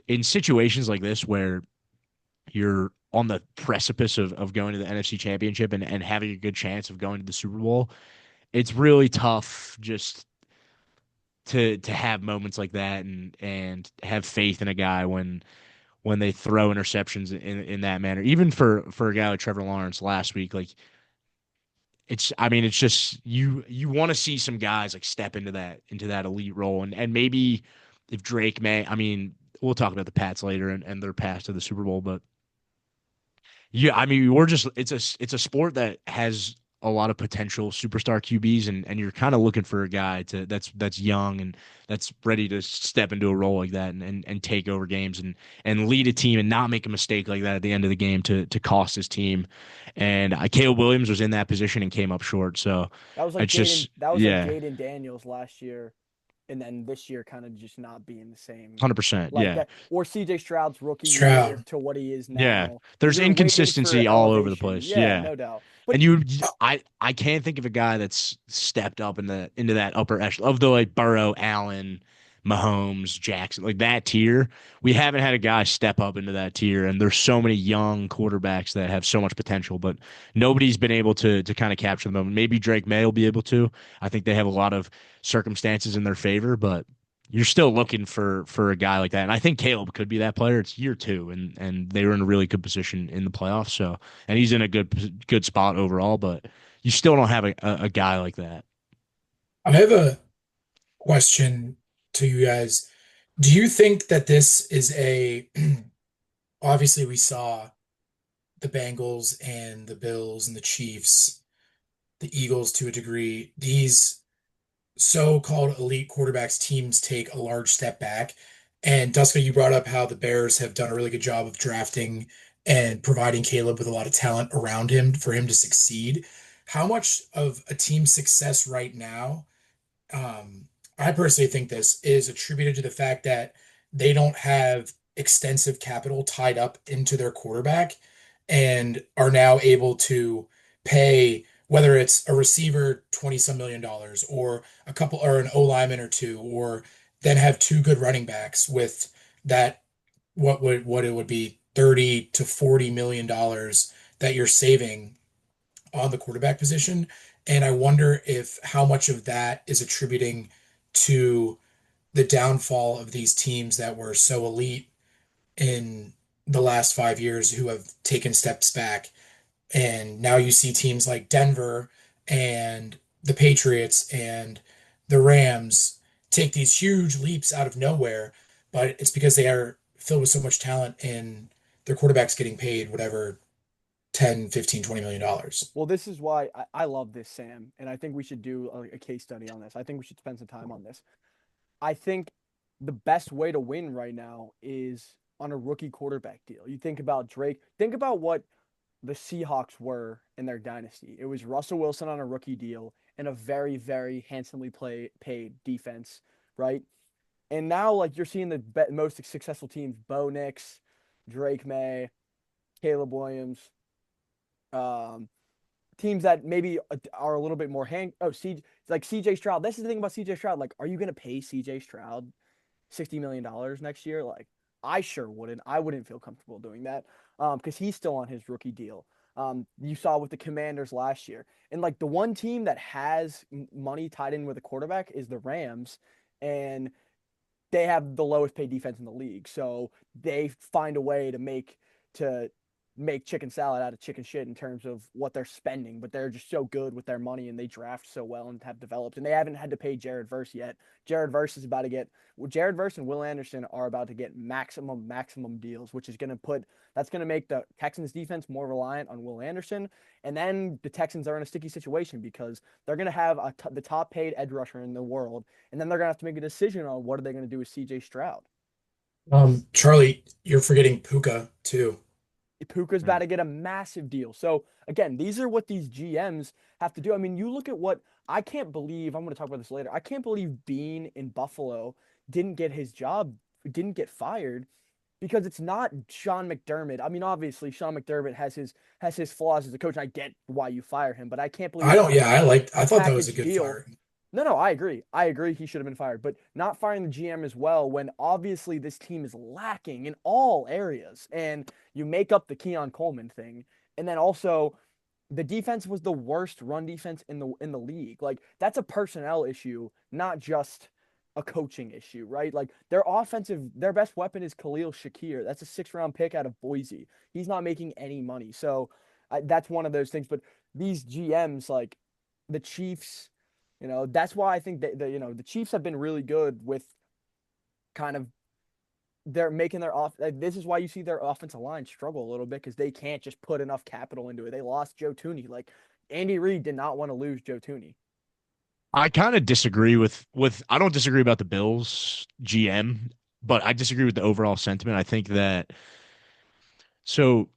in situations like this where you're on the precipice of going to the NFC Championship and having a good chance of going to the Super Bowl, it's really tough just to have moments like that and have faith in a guy when they throw interceptions in that manner. Even for a guy like Trevor Lawrence last week, like it's I mean it's just you want to see some guys like step into that elite role and maybe if Drake may I mean we'll talk about the Pats later and their path to the Super Bowl but yeah I mean we're just it's a sport that has a lot of potential superstar QBs and you're kind of looking for a guy to that's young and that's ready to step into a role like that and take over games and lead a team and not make a mistake like that at the end of the game to cost his team and Caleb Williams was in that position and came up short so it's just That was like yeah Jaden Daniels last year, and then this year kind of just not being the same 100% like yeah that. Or CJ Stroud's rookie year Stroud. to what he is yeah now. there's You're waiting for inconsistency all over the elevation. place Yeah, yeah no doubt. But and I can't think of a guy that's stepped up into that upper echelon of the like Burrow, Allen, Mahomes, Jackson, like that tier. We haven't had a guy step up into that tier, and there's so many young quarterbacks that have so much potential, but nobody's been able to kind of capture them. Maybe Drake May will be able to. I think they have a lot of circumstances in their favor, but you're still looking for a guy like that. And I think Caleb could be that player. It's year 2, and they were in a really good position in the playoffs. So, and he's in a good spot overall. But you still don't have a guy like that. I have a question to you guys. Do you think that this is a obviously we saw the Bengals and the Bills and the Chiefs, the Eagles to a degree, these so-called elite quarterbacks teams take a large step back. And Duska, you brought up how the Bears have done a really good job of drafting and providing Caleb with a lot of talent around him for him to succeed. How much of a team's success right now I personally think this is attributed to the fact that they don't have extensive capital tied up into their quarterback and are now able to pay whether it's a receiver 20 some million dollars or a couple or an O lineman or two, or then have two good running backs with that what it would be 30 to 40 million dollars that you're saving on the quarterback position. And I wonder if how much of that is attributing to the downfall of these teams that were so elite in the last 5 years who have taken steps back. And now you see teams like Denver and the Patriots and the Rams take these huge leaps out of nowhere, but it's because they are filled with so much talent and their quarterback's getting paid whatever 10, 15, $20 million. Well, this is why I love this, Sam, and I think we should do a case study on this. I think we should spend some time on this. I think the best way to win right now is on a rookie quarterback deal. You think about Drake, think about what the Seahawks were in their dynasty. It was Russell Wilson on a rookie deal and a very, very handsomely paid defense, right? And now, like, you're seeing the most successful teams: Bo Nix, Drake May, Caleb Williams, um, teams that maybe are a little bit more like CJ Stroud. This is the thing about CJ Stroud. Like, are you gonna pay CJ Stroud $60 million next year? Like, I sure wouldn't. I wouldn't feel comfortable doing that because he's still on his rookie deal. You saw with the Commanders last year, and like the one team that has money tied in with a quarterback is the Rams, and they have the lowest paid defense in the league. So they find a way to make chicken salad out of chicken shit in terms of what they're spending, but they're just so good with their money and they draft so well and have developed. And they haven't had to pay Jared Verse yet. Jared Verse is about to get Jared Verse and Will Anderson are about to get maximum deals, which is that's going to make the Texans defense more reliant on Will Anderson. And then the Texans are in a sticky situation because they're going to have the top paid edge rusher in the world. And then they're going to have to make a decision on what are they going to do with CJ Stroud. Charlie, you're forgetting Puka too. Puka's about to get a massive deal. So again, these are what these GMs have to do. I mean, you look at what I can't believe. I'm going to talk about this later. I can't believe Bean in Buffalo didn't get his job, didn't get fired because it's not Sean McDermott. I mean, obviously Sean McDermott has his flaws as a coach. And I get why you fire him, but I can't believe I don't, yeah, I thought that was a good deal. fire. No, I agree. He should have been fired, but not firing the GM as well when obviously this team is lacking in all areas. And you make up the Keon Coleman thing. And then also the defense was the worst run defense in the league. Like that's a personnel issue, not just a coaching issue, right? Like their best weapon is Khalil Shakir. That's a 6th-round pick out of Boise. He's not making any money. So that's one of those things. But these GMs, like the Chiefs, that's why I think that the Chiefs have been really good with kind of they're making their this is why you see their offensive line struggle a little bit because they can't just put enough capital into it. They lost Joe Thuney. Like Andy Reid did not want to lose Joe Thuney. I kind of disagree with I don't disagree about the Bills GM, but I disagree with the overall sentiment. I think that so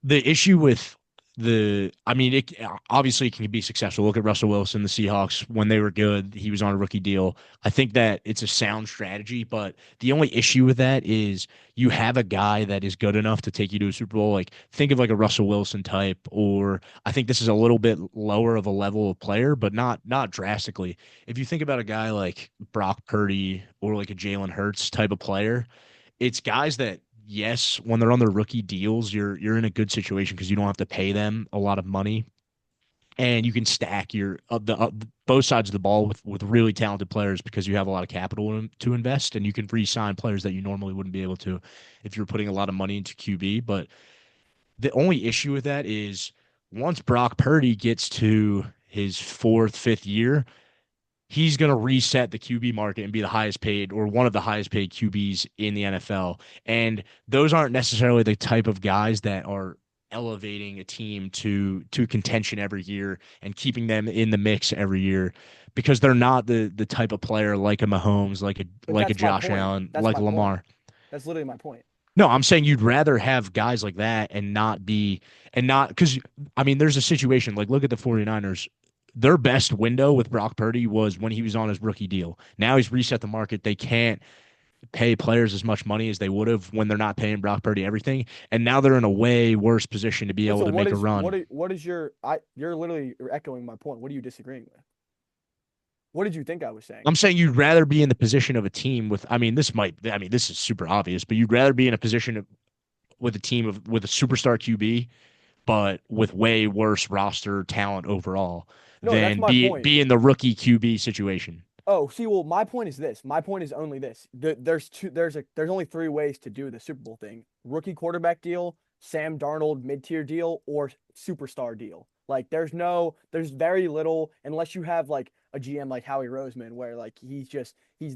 the issue with I mean, it obviously can be successful. Look at Russell Wilson, the Seahawks, when they were good, he was on a rookie deal. I think that it's a sound strategy, but the only issue with that is you have a guy that is good enough to take you to a Super Bowl. Like, think of like a Russell Wilson type, or I think this is a little bit lower of a level of player, but not drastically. If you think about a guy like Brock Purdy or like a Jalen Hurts type of player, it's guys that yes, when they're on their rookie deals, you're in a good situation because you don't have to pay them a lot of money, and you can stack your both sides of the ball with really talented players because you have a lot of capital to invest, and you can re-sign players that you normally wouldn't be able to if you're putting a lot of money into QB. But the only issue with that is once Brock Purdy gets to his 4th, 5th year, he's going to reset the QB market and be the highest paid or one of the highest paid QBs in the NFL. And those aren't necessarily the type of guys that are elevating a team to contention every year and keeping them in the mix every year because they're not the type of player like a Mahomes, like a Josh Allen, like Lamar. That's literally my point. No, I'm saying you'd rather have guys like that and not because I mean, there's a situation like look at the 49ers. Their best window with Brock Purdy was when he was on his rookie deal. Now he's reset the market. They can't pay players as much money as they would have when they're not paying Brock Purdy everything. And now they're in a way worse position to be able to make a run. What is you're literally echoing my point. What are you disagreeing with? What did you think I was saying? I'm saying you'd rather be in the position of a team with, this is super obvious, but you'd rather be in a position with a team with a superstar QB but with way worse roster talent overall No, that's than my point. be in the rookie QB situation. Oh, see, well, my point is this. My point is only this. There's only three ways to do the Super Bowl thing. Rookie quarterback deal, Sam Darnold mid-tier deal, or superstar deal. Like there's very little unless you have like a GM like Howie Roseman where like he's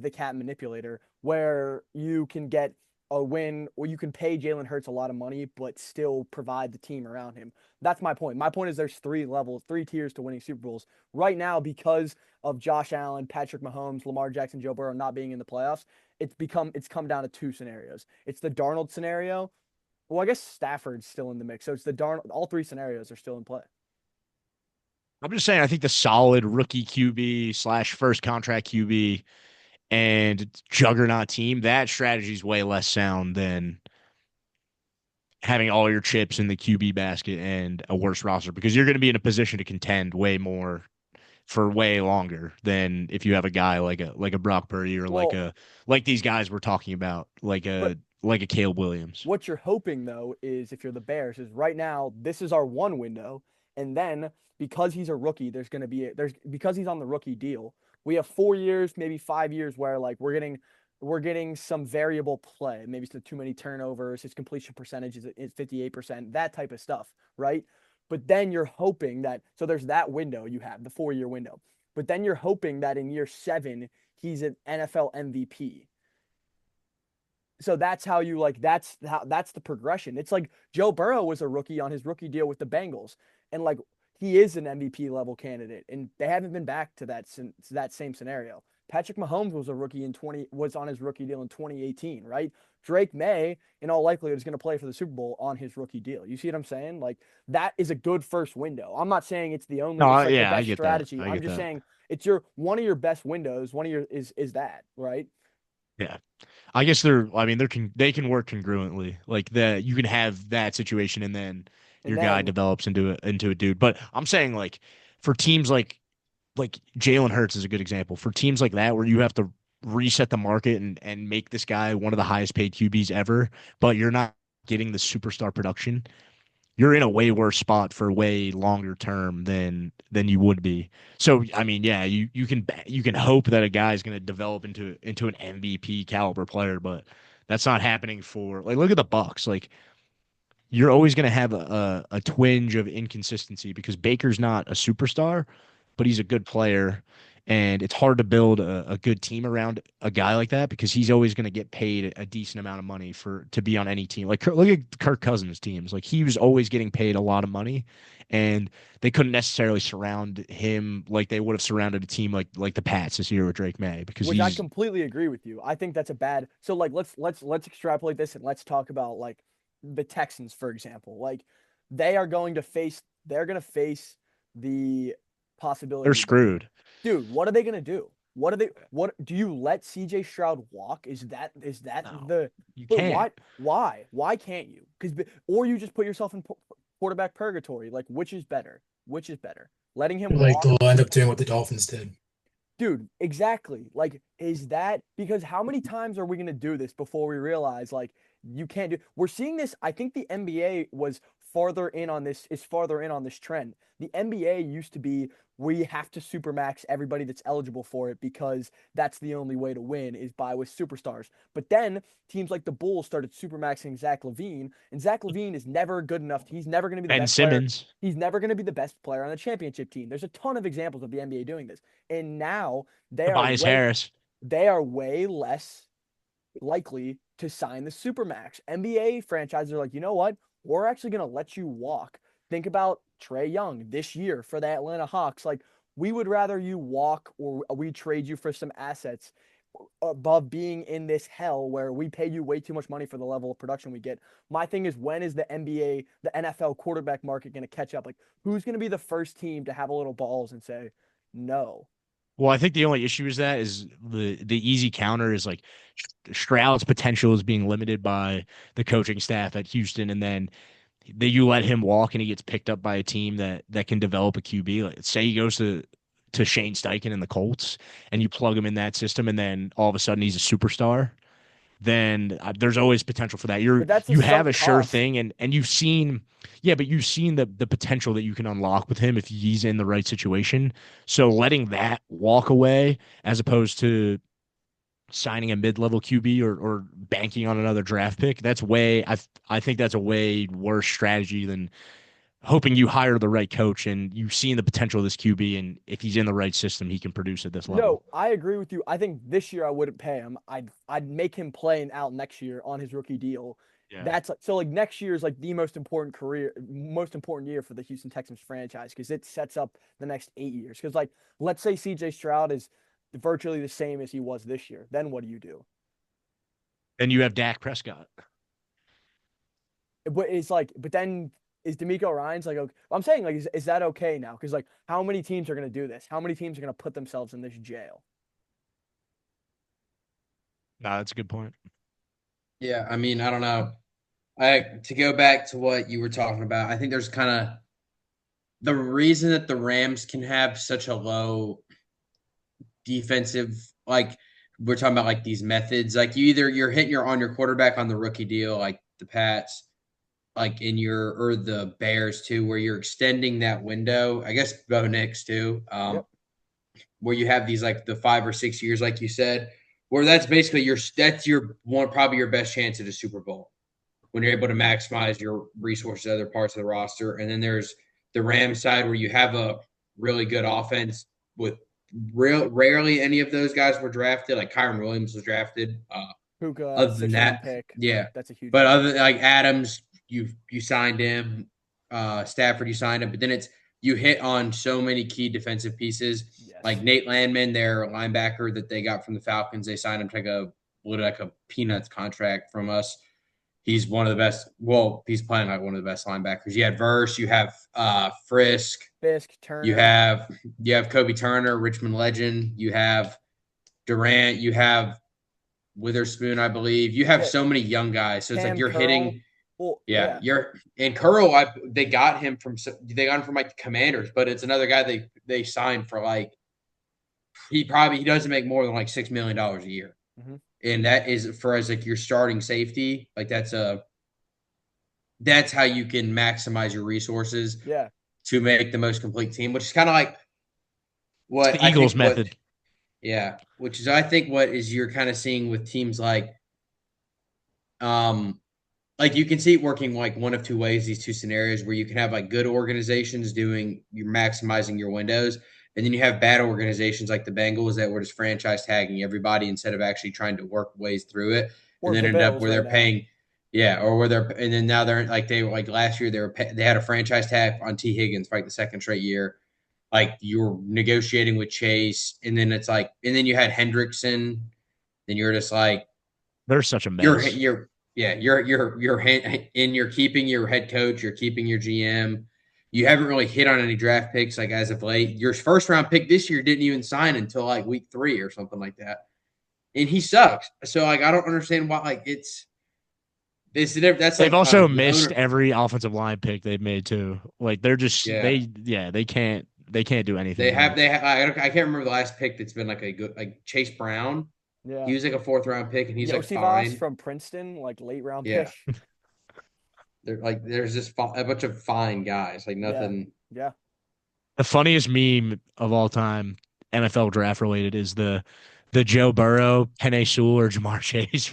the cap manipulator where you can get a win or you can pay Jalen Hurts a lot of money but still provide the team around him. That's my point. My point is there's three levels, three tiers to winning Super Bowls. Right now, because of Josh Allen, Patrick Mahomes, Lamar Jackson, Joe Burrow not being in the playoffs, it's come down to two scenarios. It's the Darnold scenario. Well, I guess Stafford's still in the mix. So it's the Darnold, all three scenarios are still in play. I'm just saying, I think the solid rookie QB slash first contract QB and juggernaut team, that strategy is way less sound than having all your chips in the QB basket and a worse roster because you're going to be in a position to contend way more for way longer than if you have a guy like a Brock Purdy or Well, like these guys we're talking about, but like a Caleb Williams. what you're hoping though is if you're the Bears is right now this is our one window, and then because he's a rookie, there's because he's on the rookie deal. We have 4 years, maybe 5 years where like we're getting some variable play. Maybe it's too many turnovers. His completion percentage is 58%. That type of stuff, right? But then you're hoping that so there's that window you have the 4 year window. But then you're hoping that in year 7 he's an NFL MVP. So that's how you like that's the progression. It's like Joe Burrow was a rookie on his rookie deal with the Bengals, and like he is an MVP level candidate, and they haven't been back to that same scenario. Patrick Mahomes was a rookie was on his rookie deal in 2018, right? Drake May, in all likelihood, is going to play for the Super Bowl on his rookie deal. You see what I'm saying? Like that is a good first window. I'm not saying it's the only, No, it's like the yeah, I best get that. strategy. I I'm get just that. saying it's your one of your best windows. One of your is that right? Yeah. I guess I mean, they can work congruently. Like that, you can have that situation, and then And your guy then develops into a dude. But I'm saying like for teams like Jalen Hurts is a good example. For teams like that, where you have to reset the market and make this guy one of the highest paid QBs ever, but you're not getting the superstar production, you're in a way worse spot for way longer term than you would be. So I mean, yeah, you can hope that a guy's going to develop into an MVP caliber player, but that's not happening for like look at the Bucks. Like you're always going to have a twinge of inconsistency because Baker's not a superstar, but he's a good player. And it's hard to build a good team around a guy like that because he's always going to get paid a decent amount of money to be on any team. Like look at Kirk Cousins' teams. Like he was always getting paid a lot of money, and they couldn't necessarily surround him like they would have surrounded a team like the Pats this year with Drake May because which I he's completely agree with you. I think that's a bad. So like let's extrapolate this and let's talk about like the Texans for example. Like they're going to face the they're possibility that screwed. dude, what are they going to do? What do you let CJ Stroud walk? Is that No, the you but can't. why can't you? Cuz or you just put yourself in quarterback purgatory. Like which is better? Which is better? Letting him Like walk. they'll end up doing what the Dolphins did. Dude, exactly. Like, is that because how many times are we going to do this before we realize, like, you can't do? We're seeing this. I think the NBA is farther in on this trend. The NBA used to be we have to supermax everybody that's eligible for it because that's the only way to win is by with superstars. But then teams like the Bulls started supermaxing Zach LaVine, and Zach LaVine is never good enough. He's never going to be the Ben best player. Simmons. He's never going to be the best player on the championship team. There's a ton of examples of the NBA doing this. And now Tobias Harris. they are way less likely to sign the supermax. NBA franchises are like, you know what? We're actually going to let you walk. Think about Trae Young this year for the Atlanta Hawks. Like, we would rather you walk or we trade you for some assets above being in this hell where we pay you way too much money for the level of production we get. My thing is, when is the NBA, the NFL quarterback market going to catch up? Like, who's going to be the first team to have a little balls and say, no? Well, I think the only issue is the easy counter is like Stroud's potential is being limited by the coaching staff at Houston, and then you let him walk and he gets picked up by a team that can develop a QB. Like say he goes to Shane Steichen and the Colts, and you plug him in that system, and then all of a sudden he's a superstar. then there's always potential for that. But that's a You have sunk a sure cost. thing, and you've seen, yeah, but you've seen the potential that you can unlock with him if he's in the right situation. So letting that walk away as opposed to signing a mid-level QB or banking on another draft pick, I think that's a way worse strategy than hoping you hire the right coach and you've seen the potential of this QB, and if he's in the right system, he can produce at this No, level. I agree with you. I think this year I wouldn't pay him. I'd make him play out next year on his rookie deal. Yeah. That's so like next year is like the most important year for the Houston Texans franchise because it sets up the next 8 years. Because like let's say CJ Stroud is virtually the same as he was this year, then what do you do? Then you have Dak Prescott. But it's like, but then is D'Amico Ryan's like? Okay, I'm saying like, is that okay now? Because like, how many teams are going to do this? How many teams are going to put themselves in this jail? No, that's a good point. Yeah, I mean, I don't know. To go back to what you were talking about, I think there's kind of the reason that the Rams can have such a low defensive, like we're talking about like these methods, like you're hitting your on your quarterback on the rookie deal, like the Pats, like in your or the Bears too, where you're extending that window. I guess Bo Nix too, Yep. where you have these like the 5 or 6 years, like you said, where that's basically your one probably your best chance at a Super Bowl when you're able to maximize your resources, other parts of the roster. And then there's the Rams side where you have a really good offense with rarely any of those guys were drafted. Like Kyron Williams was drafted. Puka, Other than 6th round that, pick. yeah. Like, that's a huge. But Pick. other like Adams, you signed him. Stafford, you signed him. But then it's you hit on so many key defensive pieces. Yes. Like Nate Landman, their linebacker that they got from the Falcons. They signed him to like a peanuts contract from us. He's one of the best. Well, he's playing like one of the best linebackers. You had Verse, you have Frisk, Fisk, Turner. You have Kobe Turner, Richmond legend. You have Durant. You have Witherspoon, I believe. You have so many young guys. So it's Cam like you're Curl. hitting. Well, Yeah, you're and Curl. They got him from like the Commanders, but it's another guy they signed for like he doesn't make more than like $6 million a year. Mm-hmm. And that is for as like your starting safety, like that's how you can maximize your resources to make the most complete team, which is kind of like what the Eagles method. Which is I think what is you're kind of seeing with teams like you can see it working like one of two ways, these two scenarios where you can have like good organizations you're maximizing your windows. And then you have bad organizations like the Bengals that were just franchise tagging everybody instead of actually trying to work ways through it. Or and then the end up Bills where they're paying, or where they're, and then now they're like last year they had a franchise tag on T Higgins for like the second straight year. Like you were negotiating with Chase, and then it's like, and then you had Hendrickson, then you're just like, they're such a mess. You're keeping your head coach, you're keeping your GM. You haven't really hit on any draft picks like as of late. Your first round pick this year didn't even sign until like week 3 or something like that, and he sucks. So like I don't understand why like that's they've like, also missed every offensive line pick they've made too. Like they're just they can't do anything. I can't remember the last pick that's been like a good like Chase Brown. Yeah, he was like a 4th round pick, and he's like fine from Princeton, like late round pick. There's just a bunch of fine guys, like nothing. Yeah. The funniest meme of all time, NFL draft related, is the Joe Burrow, Penei Sewell, or Jamar Chase,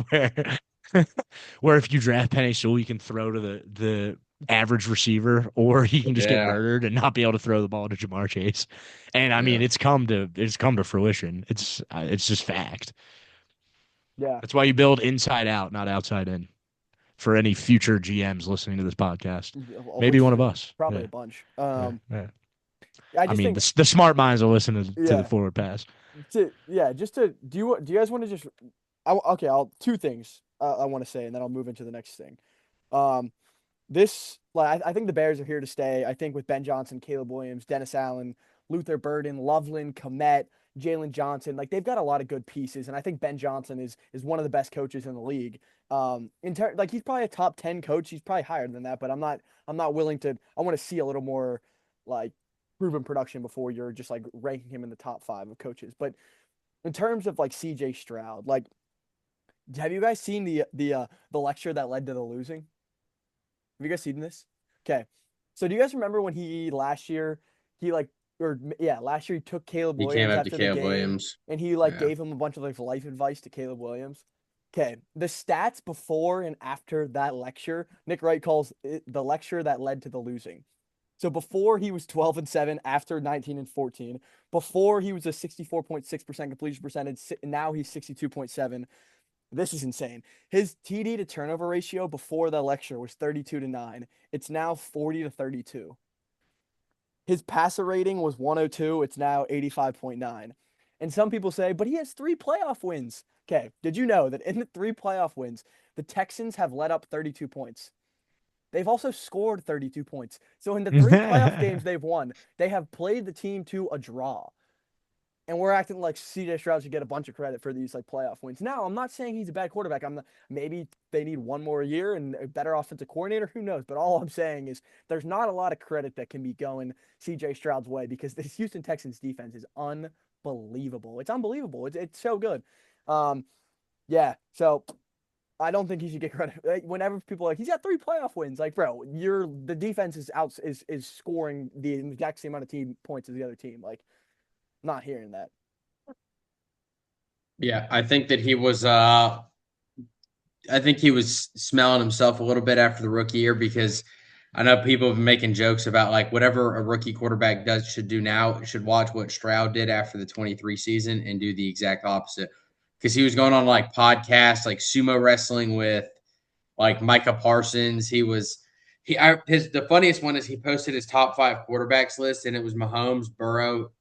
where if you draft Penei Sewell, you can throw to the average receiver, or he can just get murdered and not be able to throw the ball to Jamar Chase. And I mean, it's come to fruition. It's just fact. Yeah. That's why you build inside out, not outside in. For any future GMs listening to this podcast, maybe one of us, probably a bunch. I mean, the smart minds will listen to the forward pass. Do you guys want to just? I'll two things I want to say, and then I'll move into the next thing. I think the Bears are here to stay. I think with Ben Johnson, Caleb Williams, Dennis Allen, Luther Burden, Loveland, Komet, Jalen Johnson, like they've got a lot of good pieces, and I think Ben Johnson is one of the best coaches in the league. He's probably a top 10 coach. He's probably higher than that, but I'm not willing to. I want to see a little more like proven production before you're just like ranking him in the top 5 of coaches. But in terms of like CJ Stroud, like Have you guys seen the lecture that led to the losing? Have you guys seen this? Okay. So do you guys remember when he last year he like or yeah, last year he took Caleb He came Williams up to after the Caleb game Williams. and he like Yeah. gave him a bunch of like life advice to Caleb Williams? Okay. The stats before and after that lecture, Nick Wright calls it the lecture that led to the losing. So before he was 12-7, after 19-14, before he was a 64.6% completion percentage, now he's 62.7. This is insane. His TD to turnover ratio before the lecture was 32-9. It's now 40-32. His passer rating was 102. It's now 85.9. And some people say, but he has 3 playoff wins. Okay, did you know that in the 3 playoff wins, the Texans have let up 32 points? They've also scored 32 points. So in the 3 playoff games they've won, they have played the team to a draw. And we're acting like CJ Stroud should get a bunch of credit for these like playoff wins. Now, I'm not saying he's a bad quarterback. Maybe they need one more year and a better offensive coordinator. Who knows? But all I'm saying is there's not a lot of credit that can be going CJ Stroud's way because this Houston Texans defense is unbelievable. It's unbelievable. It's so good. Yeah. So I don't think he should get credit. Like, whenever people are like he's got 3 playoff wins, like bro, the defense is scoring the exact same amount of team points as the other team. Like, not hearing that. Yeah, I think that he was I think he was smelling himself a little bit after the rookie year because I know people have been making jokes about like whatever a rookie quarterback does should do now, should watch what Stroud did after the 23 season and do the exact opposite. Because he was going on like podcasts, like sumo wrestling with like Micah Parsons. The funniest one is he posted his top 5 quarterbacks list and it was Mahomes, Burrow,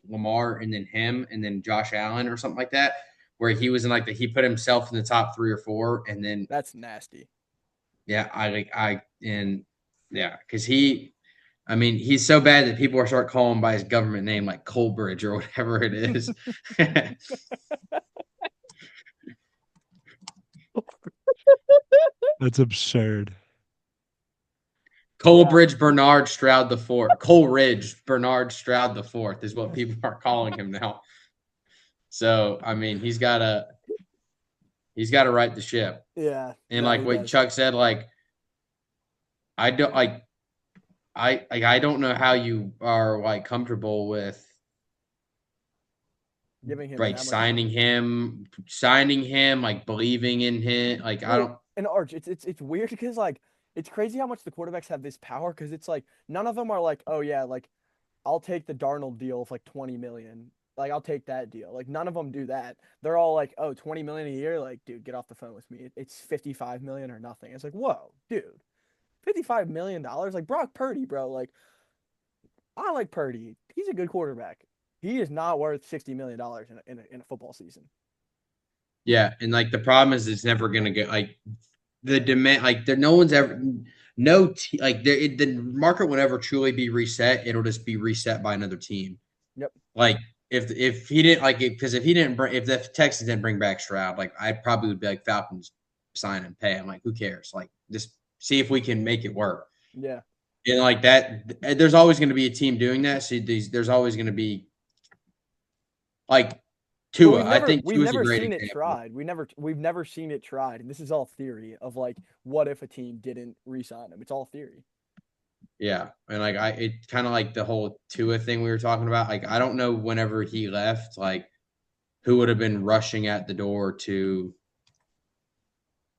Lamar, and then him, and then Josh Allen or something like that. Where he was in like he put himself in the top 3 or 4, and then That's nasty. yeah, because I mean, he's so bad that people are start calling him by his government name, like Colbridge or whatever it is. That's absurd. Colbridge Bernard Stroud the Fourth. Coleridge Bernard Stroud the Fourth is what people are calling him now. So I mean, he's got to right the ship. Yeah. And No, like he what does. Chuck said, like I don't like I don't know how you are like comfortable with Giving him like that much money. signing him, like believing in him. Like I Well, don't. and Arch, it's weird because like it's crazy how much the quarterbacks have this power because it's like none of them are like, oh yeah, like I'll take the Darnold deal of like 20 million. Like I'll take that deal. Like none of them do that. They're all like, oh, 20 million a year. Like, dude, get off the phone with me. It's 55 million or nothing. It's like, whoa, dude, $55 million. Like Brock Purdy, bro. Like I like Purdy. He's a good quarterback. He is not worth $60 million in a football season. Yeah, and like the problem is, it's never gonna get like the demand. Like there, no one's ever no like the market will never truly be reset. It'll just be reset by another team. Yep. Like if he didn't like it because if he didn't bring if the Texans didn't bring back Stroud, like I probably would be like Falcons sign and pay. I'm like, who cares? Like just see if we can make it work. Yeah. And like that, there's always going to be a team doing that. So there's always going to be like But Tua. I think we've Tua's a never great seen it example. tried. We've never seen it tried. And this is all theory of like what if a team didn't re-sign him? It's all theory. Yeah, and like it kind of like the whole Tua thing we were talking about. Like I don't know whenever he left, like who would have been rushing at the door to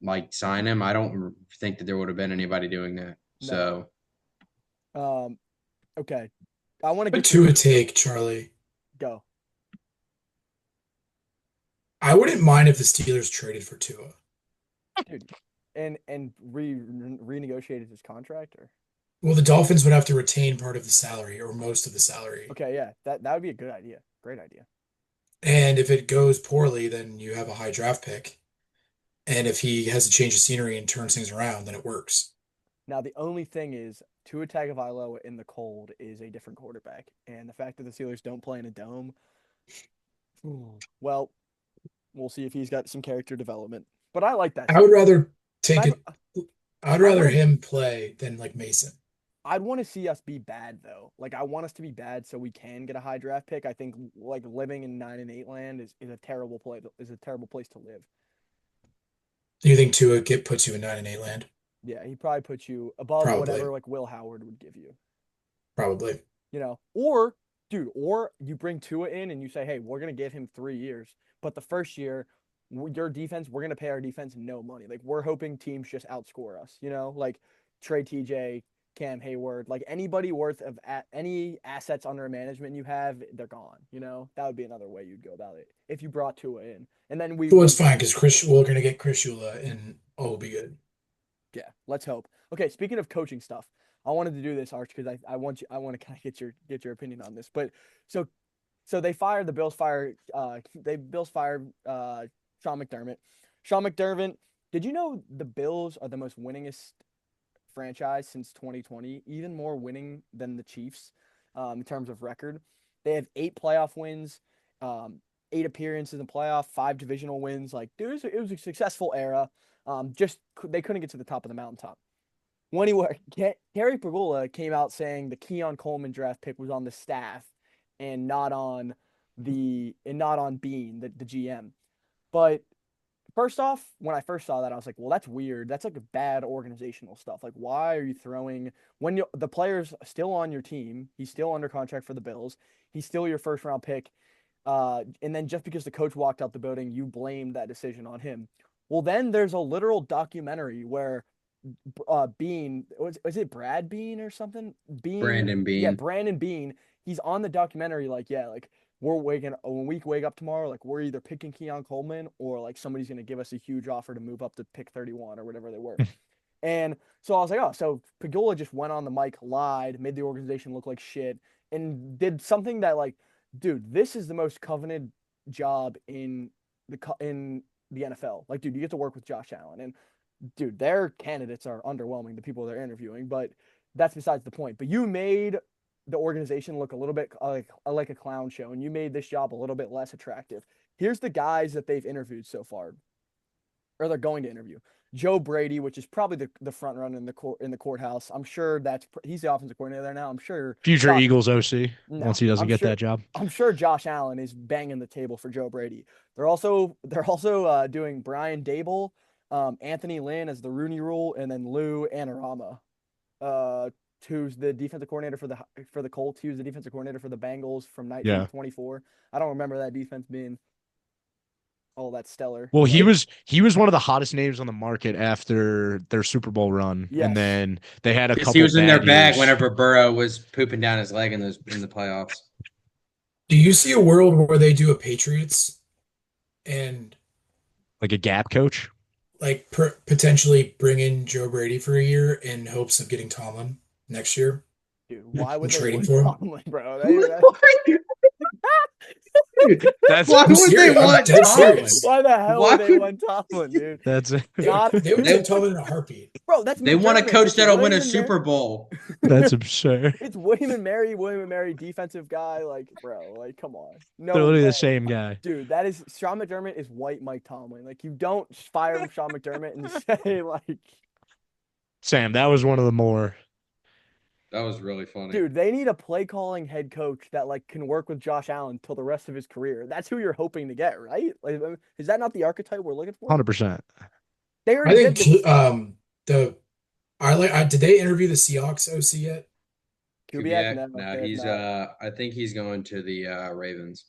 like sign him. I don't think that there would have been anybody doing that. No. So Okay. I want to But get to to a take, Charlie. go. I wouldn't mind if the Steelers traded for Tua. Dude. And renegotiated his contract or Well, the Dolphins would have to retain part of the salary or most of the salary. okay, yeah. That would be a good idea. Great idea. And if it goes poorly, then you have a high draft pick. And if he has to change the scenery and turns things around, then it works. Now the only thing is Tua Tagovailoa in the cold is a different quarterback. And the fact that the Steelers don't play in a dome, well, we'll see if he's got some character development. But I like that. I would rather take Tag- it. I'd I rather wanna- him play than like Mason. I'd want to see us be bad though. Like I want us to be bad so we can get a high draft pick. I think like living in 9-8 land is a terrible place to live. Do you think Tua puts you in 9-8 land? Yeah, he probably puts you above Probably. whatever like Will Howard would give you. Probably. Or dude, or you bring Tua in and you say, hey, we're gonna give him 3 years, but the first year, your defense, we're gonna pay our defense no money. Like we're hoping teams just outscore us. Like Trey TJ, Cam Hayward, like anybody worth of any assets under management you have, they're gone. That would be another way you'd go about it if you brought Tua in, and then Well, it's fine because we're gonna get Chris Shula and all will be good. Yeah, let's hope. Okay, speaking of coaching stuff, I wanted to do this, Arch, because I want to kind of get your opinion on this. But so they fired the Bills fired Sean McDermott. Sean McDermott, did you know the Bills are the most winningest franchise since 2020, even more winning than the Chiefs in terms of record? They have 8 playoff wins, 8 appearances in playoff, 5 divisional wins. Like, dude, it was a successful era. Just they couldn't get to the top of the mountaintop. Gary Pagula came out saying the Keon Coleman draft pick was on the staff and not on Bean, the GM. But first off, when I first saw that, I was like, well, that's weird. That's like a bad organizational stuff. Like, why are you throwing the player's still on your team? He's still under contract for the Bills. He's still your first round pick. And then just because the coach walked out the building, you blamed that decision on him. Well, then there's a literal documentary where Bean, was it Brad Bean or something? Brandon Bean. Yeah, Brandon Bean. He's on the documentary like, yeah, like when we wake up tomorrow, like we're either picking Keon Coleman or like somebody's going to give us a huge offer to move up to pick 31 or whatever they were. And so I was like, oh, so Pagula just went on the mic, lied, made the organization look like shit, and did something that like, dude, this is the most coveted job in the NFL. Like, dude, you get to work with Josh Allen, and dude, their candidates are underwhelming, the people they're interviewing, but that's besides the point. But you made the organization look a little bit like a clown show, and you made this job a little bit less attractive. Here's the guys that they've interviewed so far, or they're going to interview. Joe Brady, which is probably the front runner in the courthouse. I'm sure he's the offensive coordinator there now. I'm sure future Eagles OC once he doesn't get that job. I'm sure Josh Allen is banging the table for Joe Brady. They're also doing Brian Dable, Anthony Lynn as the Rooney Rule, and then Lou Anarama, who's the defensive coordinator for the Colts. He was the defensive coordinator for the Bengals from 1924. I don't remember that defense being all that stellar. Well, he was one of the hottest names on the market after their Super Bowl run, and then they had a couple. He was in their bag years. whenever Burrow was pooping down his leg in the playoffs. Do you see a world where they do a Patriots and like a gap coach, like potentially bring in Joe Brady for a year in hopes of getting Tomlin next year? Dude, why would they trading for him, Tomlin, bro? That's why would they want Tomlin? Why the hell would they want Tomlin, dude? That's it. They would take Tomlin in a heartbeat. Bro, they want a coach that'll win a Super Bowl. That's absurd. It's William and Mary, defensive guy. Like, bro, like, come on. No, they're literally the same guy. Dude, that is Sean McDermott is white Mike Tomlin. Like, you don't fire Sean McDermott and say like, Sam, that was one of the more. That was really funny. Dude, they need a play calling head coach that like can work with Josh Allen till the rest of his career. That's who you're hoping to get, right? Like, is that not the archetype we're looking for? 100%. They already did they interview the Seahawks OC yet? Kubiak? No, he's I think he's going to the Ravens.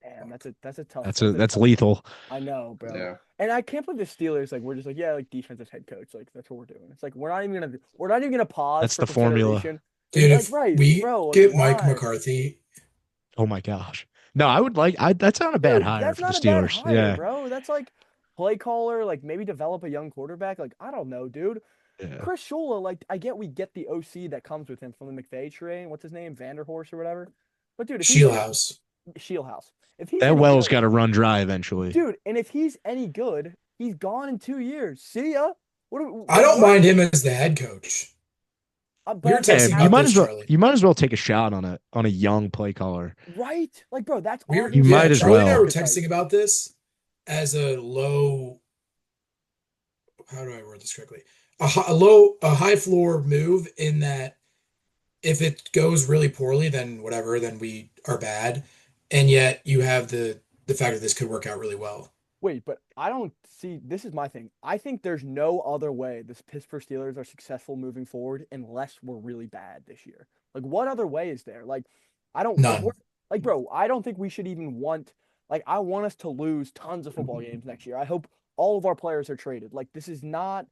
Damn, that's a tough. That's lethal. I know, bro. Yeah. And I can't believe the Steelers we're just like, yeah, like defensive head coach, like that's what we're doing. It's like we're not even gonna pause. That's for the formula. Dude, if we get Mike McCarthy. Oh my gosh. No, I would that's not a bad hire for the Steelers. Yeah, bro. That's like play caller, like maybe develop a young quarterback. Like, I don't know, dude. Yeah. Chris Shula, like we get the OC that comes with him from the McVay train. What's his name? Vanderhorst or whatever. But dude, Shieldhouse. If he's that well's got to run dry eventually, dude. And if he's any good, he's gone in 2 years. See ya. I don't mind him as the head coach. You might as well take a shot on a young play caller, right? Like, bro, that's you might as well. Charlie and I were texting about this as a low. How do I word this correctly? A high floor move in that if it goes really poorly, then whatever, then we are bad. And yet you have the fact that this could work out really well. Wait, but I don't see. This is my thing. I think there's no other way the Pittsburgh Steelers are successful moving forward unless we're really bad this year. Like, what other way is there? Like, I don't. If we're None. like, bro, I don't think we should even want. Like, I want us to lose tons of football games next year. I hope all of our players are traded. Like, this is not.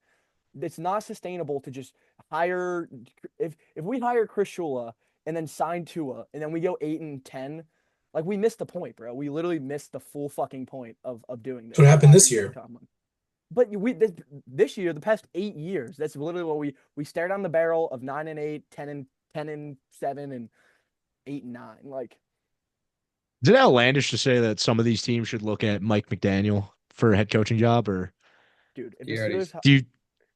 It's not sustainable to just hire. If we hire Chris Shula and then sign Tua and then we go 8-10. Like we missed the point, bro. We literally missed the full fucking point of doing That's this. what Of happened this hiring Mike year. Tomlin. But this year, the past 8 years, that's literally what we stared down the barrel of 9-8, 10-7, and 8-9. Like, Is it outlandish to say that some of these teams should look at Mike McDaniel for a head coaching job, or dude, if the He already- Steelers, do you?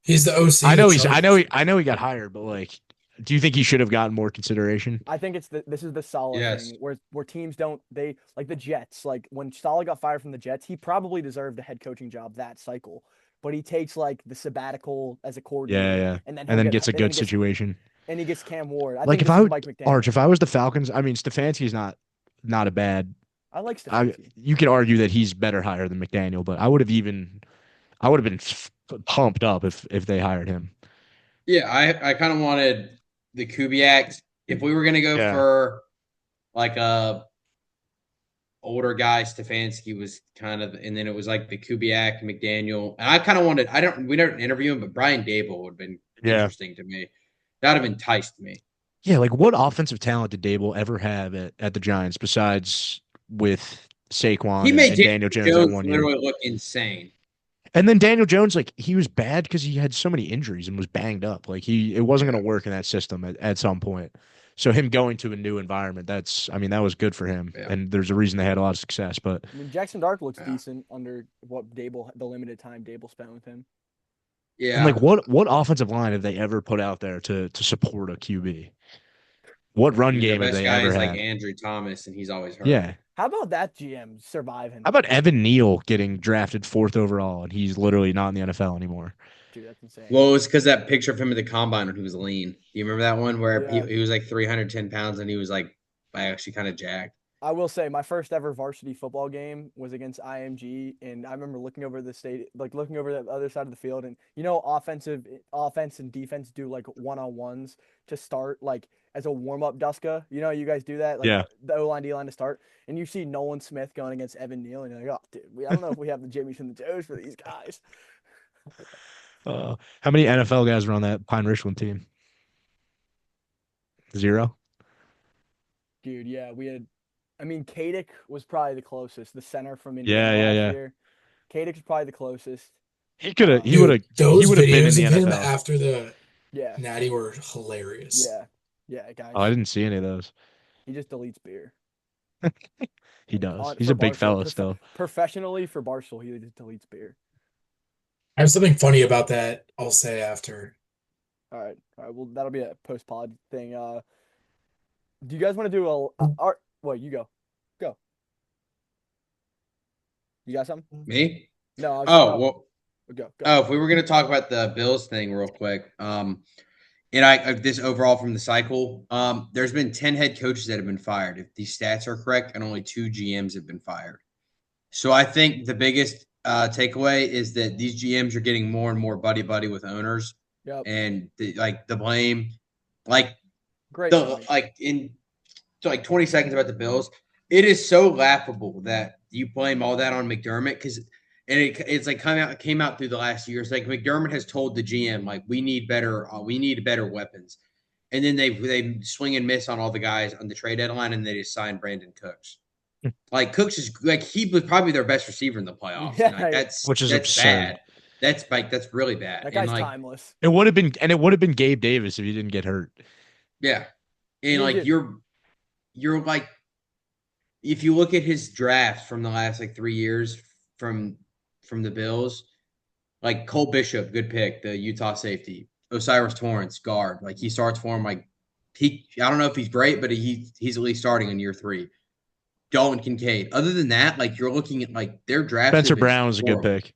He's the OC. I know the he's. Chargers. I know he got hired, but like, do you think he should have gotten more consideration? I think this is the Saleh Yes. thing where teams don't they like the Jets. Like when Saleh got fired from the Jets, he probably deserved a head coaching job that cycle. But he takes like the sabbatical as a coordinator, Yeah, yeah. and then And then he'll gets a and then good situation. and he gets Cam Ward. I Like think if this I is would, Mike McDaniel. Arch, if I was the Falcons, I mean Stefanski's not a bad. I like Stefanski. You could argue that he's better hire than McDaniel, but I would have been pumped up if they hired him. Yeah, I kind of wanted the Kubiak. If we were gonna go Yeah. for like a older guy, Stefanski was kind of, and then it was like the Kubiak, McDaniel, and I kind of wanted. We didn't interview him, but Brian Dable would have been Yeah. interesting to me. That would have enticed me. Yeah, like what offensive talent did Dable ever have at the Giants besides with Saquon He made and Daniel Jones that one year? literally look insane. And then Daniel Jones, like he was bad because he had so many injuries and was banged up. Like it wasn't going to work in that system at some point. So him going to a new environment, that was good for him. Yeah. And there's a reason they had a lot of success. But I mean, Jackson Dart looks Yeah. decent under the limited time Dable spent with him. Yeah, and like what offensive line have they ever put out there to support a QB? What run the game have best they guy ever is had? like Andrew Thomas, and he's always hurt. Yeah. How about that GM surviving? How about Evan Neal getting drafted 4th overall and he's literally not in the NFL anymore? Dude, that's insane. Well, it was because that picture of him at the combine when he was lean. Do you remember that one where Yeah. he was like 310 pounds and he was like actually kind of jacked? I will say my first ever varsity football game was against IMG, and I remember looking over looking over the other side of the field, and offense and defense do like one-on-ones to start like as a warm-up Duska. You guys do that, like Yeah. the O-line, D-line to start, and you see Nolan Smith going against Evan Neal, and you're like, oh, dude, I don't know if we have the Jimmys and the Joes for these guys. How many NFL guys were on that Pine Richland team? 0? Dude, yeah, we had. I mean, Kadick was probably the closest. The center from Yeah, Indiana yeah, last yeah. year. Kadick was probably the closest. He could have. He Dude, would have. those He would have been in videos the of him NFL. after the Yeah, Natty were hilarious. yeah, guys. Oh, I didn't see any of those. He just deletes beer. He Like, does. He's a big Barstool, fella still. Professionally for Barstool, he just deletes beer. I have something funny about that. I'll say after. All right. Well, that'll be a post pod thing. Do you guys want to do a? Well, you go. You got something? Me? No. Well, Go. if we were going to talk about the Bills thing real quick, and this overall from the cycle, there's been 10 head coaches that have been fired, if these stats are correct, and only 2 GMs have been fired. So I think the biggest takeaway is that these GMs are getting more and more buddy with owners, Yep. and the blame, like Great. the point. like in 20 seconds about the Bills. It is so laughable that you blame all that on McDermott it's like came out through the last years. Like McDermott has told the GM, like we need better weapons, and then they swing and miss on all the guys on the trade deadline, and they just signed Brandon Cooks. Like Cooks is like he was probably their best receiver in the playoffs. Yeah, Like, that's absurd. bad. That's really bad. That guy's and timeless. It would have been Gabe Davis if he didn't get hurt. Yeah, and He like did. you're like, if you look at his draft from the last like 3 years from the Bills, like Cole Bishop, good pick, the Utah safety. Osiris Torrance, guard. Like he starts for him. Like I don't know if he's great, but he's at least starting in year 3. Dalton Kincaid. Other than that, like you're looking at like their draft. Spencer Brown was a good pick.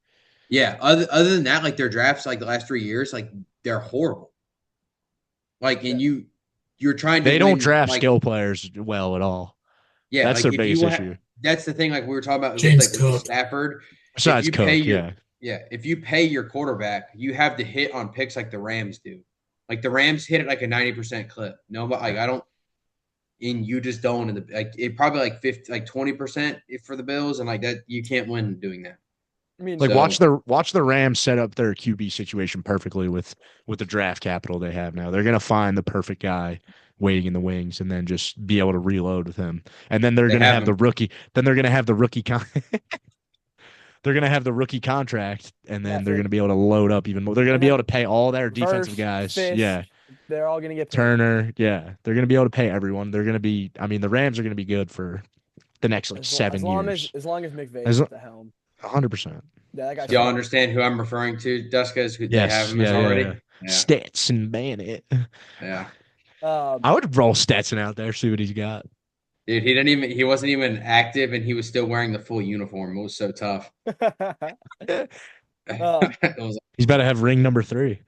Yeah. Other than that, like their drafts, like the last 3 years, like they're horrible. Like, and you're trying to. They don't win, draft like, skill players well at all. Yeah, That's like their if biggest you issue. That's the thing. Like we were talking about James with Cook. Stafford. if Besides you pay Cook, your yeah. if you pay your quarterback, you have to hit on picks like the Rams do. Like the Rams hit it like a 90% clip. No, but like I don't, and you just don't. And like it probably like 50, like 20% for the Bills, and like that you can't win doing that. I mean, Like So watch the Rams set up their QB situation perfectly with the draft capital they have now. They're gonna find the perfect guy waiting in the wings and then just be able to reload with him. And then they're they gonna have have the them. rookie. Then they're gonna have the rookie they're gonna have the rookie contract, and yeah, then they're gonna be able to load up even more. They're gonna and be then able to pay all their defensive Verse, guys. Fisk, Yeah. they're all gonna get paid. Turner, yeah. They're gonna be able to pay everyone. They're gonna be I mean, the Rams are gonna be good for the next like As 7 years. long as McVay's As at the helm. 100%. Yeah, that guy's Do y'all smart. understand who I'm referring to? Duska's who they have Yes, him as yeah, already. yeah. Yeah, Stetson Bennett. yeah. I would roll Stetson out there, see what he's got. Dude, he wasn't even active, and he was still wearing the full uniform. It was so tough. It was, He's about to have ring number 3.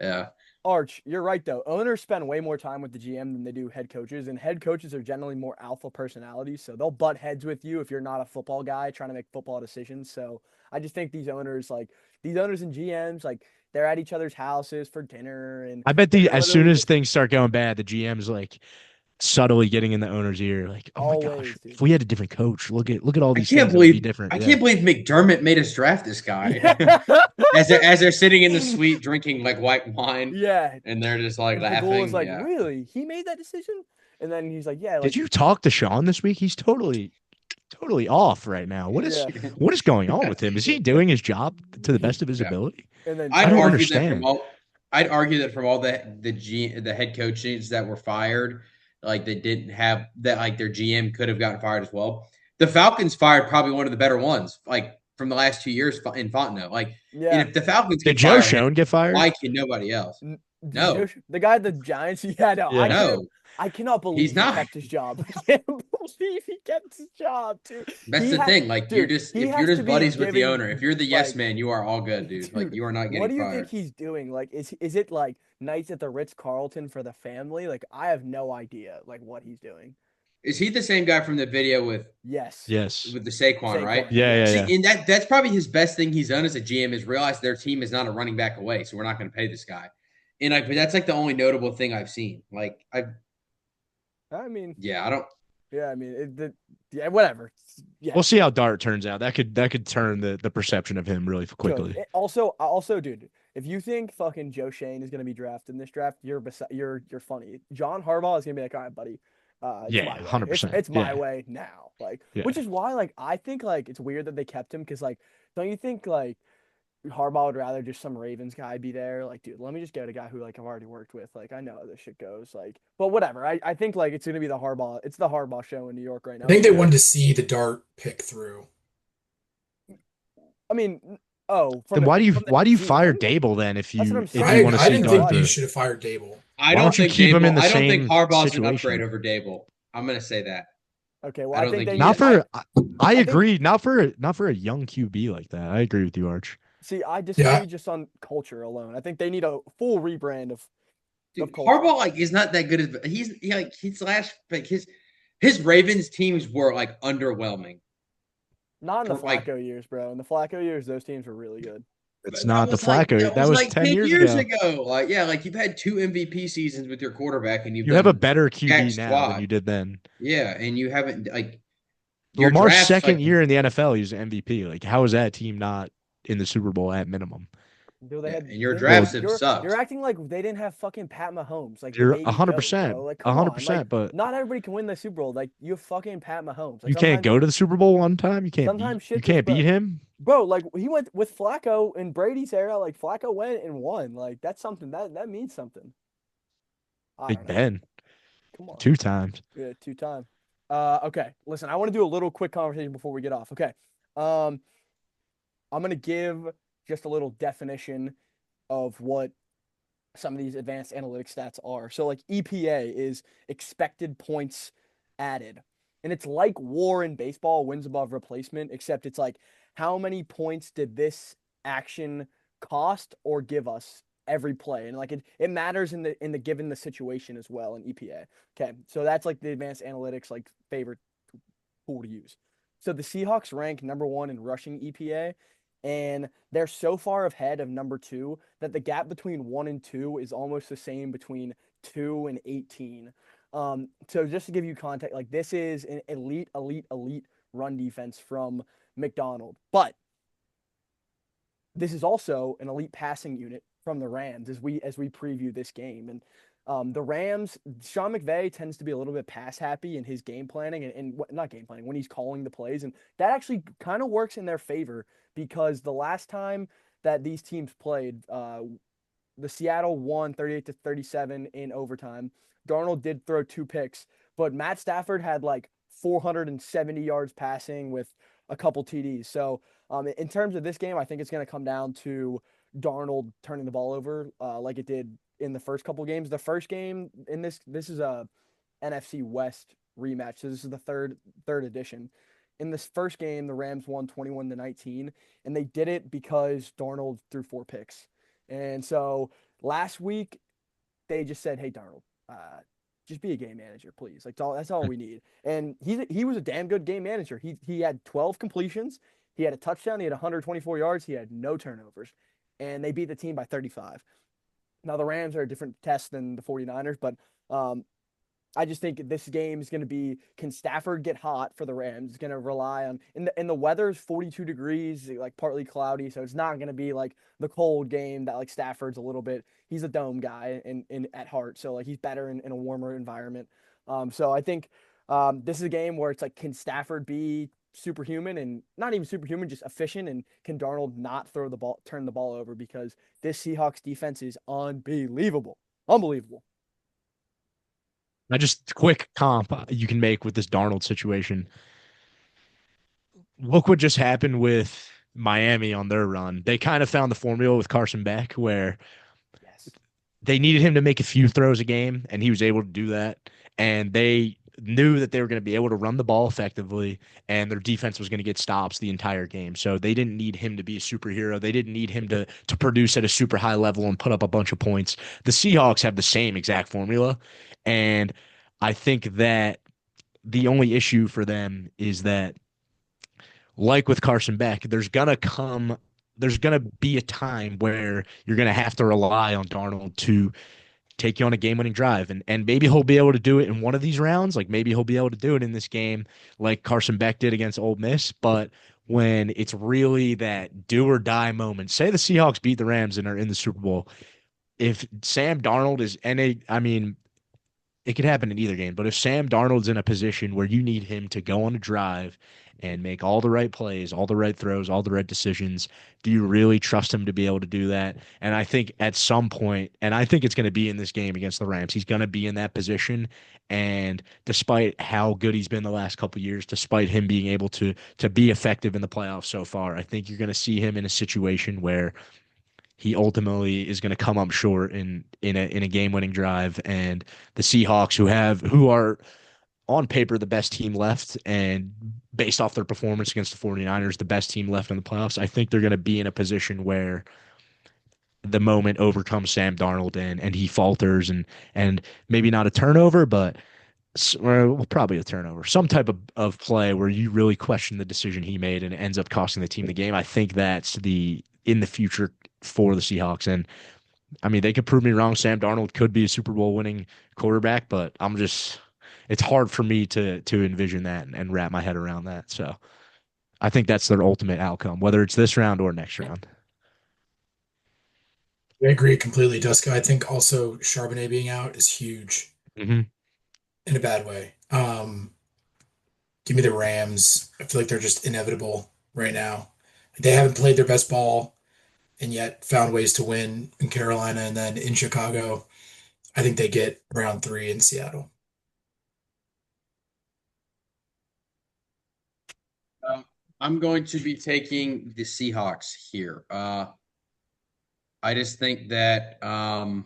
yeah. Arch, you're right though. Owners spend way more time with the GM than they do head coaches, and head coaches are generally more alpha personalities, so they'll butt heads with you if you're not a football guy trying to make football decisions. So I just think these owners and GMs, like they're at each other's houses for dinner, and I bet they're as soon literally as just things start going bad, the GM's like subtly getting in the owner's ear, like, "Oh my gosh, always, dude. if we had a different coach, look at all I these can't things that would be believe different." I Yeah. can't believe McDermott made us draft this guy. As they're sitting in the suite drinking like white wine, Yeah, and they're just like the goal is laughing. like, Yeah, really? He made that decision? And then he's like, yeah, Did like, you talk to Sean this week? He's totally off right now. yeah. What is going on with him? Is he doing his job to the best of his yeah. ability? And then I I'd don't Tony, argue that from understand. all I'd argue that from all the head coaches that were fired, like they didn't have that, like their GM could have gotten fired as well. The Falcons fired probably one of the better ones, like from the last 2 years in Fontenot. Like, and yeah. if the Falcons Did can Joe fire him, Schoen get fired? why can nobody else? No, The guy at the Giants, yeah, no, Yeah. no, I cannot he's believe he not. kept his job. I can't believe he kept his job, dude. That's the thing. Like Dude, he if you're has to just be buddies with the giving, owner, if you're the yes like, man, you are all good, dude. Like dude, you are not what getting do you think fired. he's doing? Like, is it like nights at the Ritz-Carlton for the family? Like, I have no idea, like, what he's doing. Is he the same guy from the video with Yes. Yes. the Saquon, right? Yeah, yeah, yeah. See, and that's probably his best thing he's done as a GM is realize their team is not a running back away, so we're not going to pay this guy. And but that's like the only notable thing I've seen. Like I mean, yeah, I don't. yeah, I mean, yeah, whatever. Yeah. We'll see how Dart turns out. That could turn the perception of him really quickly. Also, dude, if you think fucking Joe Shane is gonna be drafted in this draft, you're funny. John Harbaugh is gonna be like, all right, buddy. It's Yeah, my way. 100%. It's my Yeah. way now. Like, Yeah. which is why, like, I think like it's weird that they kept him because, like, don't you think like Harbaugh would rather just some Ravens guy be there? Like, dude, let me just get a guy who like I've already worked with. Like, I know how this shit goes. Like, but whatever. I think like it's gonna be the Harbaugh. It's the Harbaugh show in New York right now. I think they wanted to see the Dart pick through. I mean, oh, Then why do you fire GM? Dable then if That's what you I'm if saying. you want to I see didn't Dart think through? you should have fired Dable. I Why don't don't you think keep him in the I don't same think Harbaugh's situation? an upgrade over Dable. I'm gonna say that. Okay, well, I I don't think think they he Not is. for I think- agree. Not for a young QB like that. I agree with you, Arch. see. I disagree Yeah. just on culture alone. I think they need a full rebrand of Dude, culture. Harbaugh like is not that good as he's last like his Ravens teams were like underwhelming. Not in the like- Flacco years, bro. In the Flacco years, those teams were really good. It's But not that the was like- Flacco. That was like 10 years ago. Like yeah, like you've had 2 MVP seasons with your quarterback, and You have a done better jack QB now squat. than you did then. Yeah, and you haven't like your Lamar's draft's, second like- year in the NFL, he's MVP. Like, how is that team not in the Super Bowl at minimum? Dude, they Yeah, had and your they- drafts have you're, sucked. You're acting like they didn't have fucking Pat Mahomes. Like the You're baby 100%, goat, bro. Like, come on. 100%. Like, But not everybody can win the Super Bowl. Like you have fucking Pat Mahomes. Like, you can't go to the Super Bowl one time. You can't. sometimes shit You can't just- beat him. Bro, like he went with Flacco in Brady's era. Like Flacco went and won. Like that's something that means something. I Big don't know. Ben, Come on. 2 times. Yeah, 2 time. Okay. Listen, I want to do a little quick conversation before we get off. Okay. I'm gonna give just a little definition of what some of these advanced analytics stats are. So like EPA is expected points added. And it's like WAR in baseball, wins above replacement, except it's like how many points did this action cost or give us every play? And like it matters in the given the situation as well in EPA. Okay. So that's like the advanced analytics like favorite tool to use. So the Seahawks rank #1 in rushing EPA, and they're so far ahead of #2 that the gap between 1 and 2 is almost the same between 2 and 18. So just to give you context, like this is an elite run defense from McDonald, but this is also an elite passing unit from the Rams as we preview this game. And the Rams, Sean McVay tends to be a little bit pass happy in his game planning and not game planning when he's calling the plays, and that actually kind of works in their favor because the last time that these teams played, the Seattle won 38-37 in overtime. Darnold did throw 2 picks, but Matt Stafford had like 470 yards passing with a couple TDs. So in terms of this game, I think it's going to come down to Darnold turning the ball over like it did in the first couple games. The first game in this is a NFC West rematch. So this is the third edition. In this first game, the Rams won 21-19, and they did it because Darnold threw 4 picks. And so last week, they just said, "Hey, Darnold, just be a game manager, please. Like that's all we need." And he was a damn good game manager. He had 12 completions, he had a touchdown, he had 124 yards, he had no turnovers, and they beat the team by 35. Now the Rams are a different test than the 49ers, but I just think this game is going to be, can Stafford get hot for the Rams? It's going to rely on, and the weather's 42 degrees, like partly cloudy, so it's not going to be like the cold game that like Stafford's a little bit. He's a dome guy in at heart, so like he's better in a warmer environment. So I think this is a game where it's like, can Stafford be superhuman, and not even superhuman, just efficient, and can Darnold not turn the ball over, because this Seahawks defense is unbelievable. Unbelievable. I just quick comp you can make with this Darnold situation. Look what just happened with Miami on their run. They kind of found the formula with Carson Beck where Yes. they needed him to make a few throws a game, and he was able to do that. And they knew that they were going to be able to run the ball effectively, and their defense was going to get stops the entire game. So they didn't need him to be a superhero. They didn't need him to produce at a super high level and put up a bunch of points. The Seahawks have the same exact formula, and I think that the only issue for them is that, like with Carson Beck, there's gonna be a time where you're gonna have to rely on Darnold to take you on a game-winning drive, and maybe he'll be able to do it in one of these rounds. Like maybe he'll be able to do it in this game, like Carson Beck did against Ole Miss. But when it's really that do or die moment, say the Seahawks beat the Rams and are in the Super Bowl, if Sam Darnold is, I mean, it could happen in either game, but if Sam Darnold's in a position where you need him to go on a drive and make all the right plays, all the right throws, all the right decisions, do you really trust him to be able to do that? And I think at some point, and I think it's going to be in this game against the Rams, he's going to be in that position. And despite how good he's been the last couple of years, despite him being able to be effective in the playoffs so far, I think you're going to see him in a situation where he ultimately is going to come up short in a game-winning drive. And the Seahawks, who are on paper the best team left, and based off their performance against the 49ers, the best team left in the playoffs, I think they're going to be in a position where the moment overcomes Sam Darnold, and he falters, and maybe not a turnover, but well, probably a turnover, some type of play where you really question the decision he made and it ends up costing the team the game. I think that's in the future for the Seahawks. And I mean, they could prove me wrong. Sam Darnold could be a Super Bowl winning quarterback, but it's hard for me to envision that and wrap my head around that. So I think that's their ultimate outcome, whether it's this round or next round. I agree completely, Duska. I think also Charbonnet being out is huge Mm-hmm. in a bad way. Give me the Rams. I feel like they're just inevitable right now. They haven't played their best ball and yet found ways to win in Carolina and then in Chicago. I think they get round 3 in Seattle. I'm going to be taking the Seahawks here. I just think that I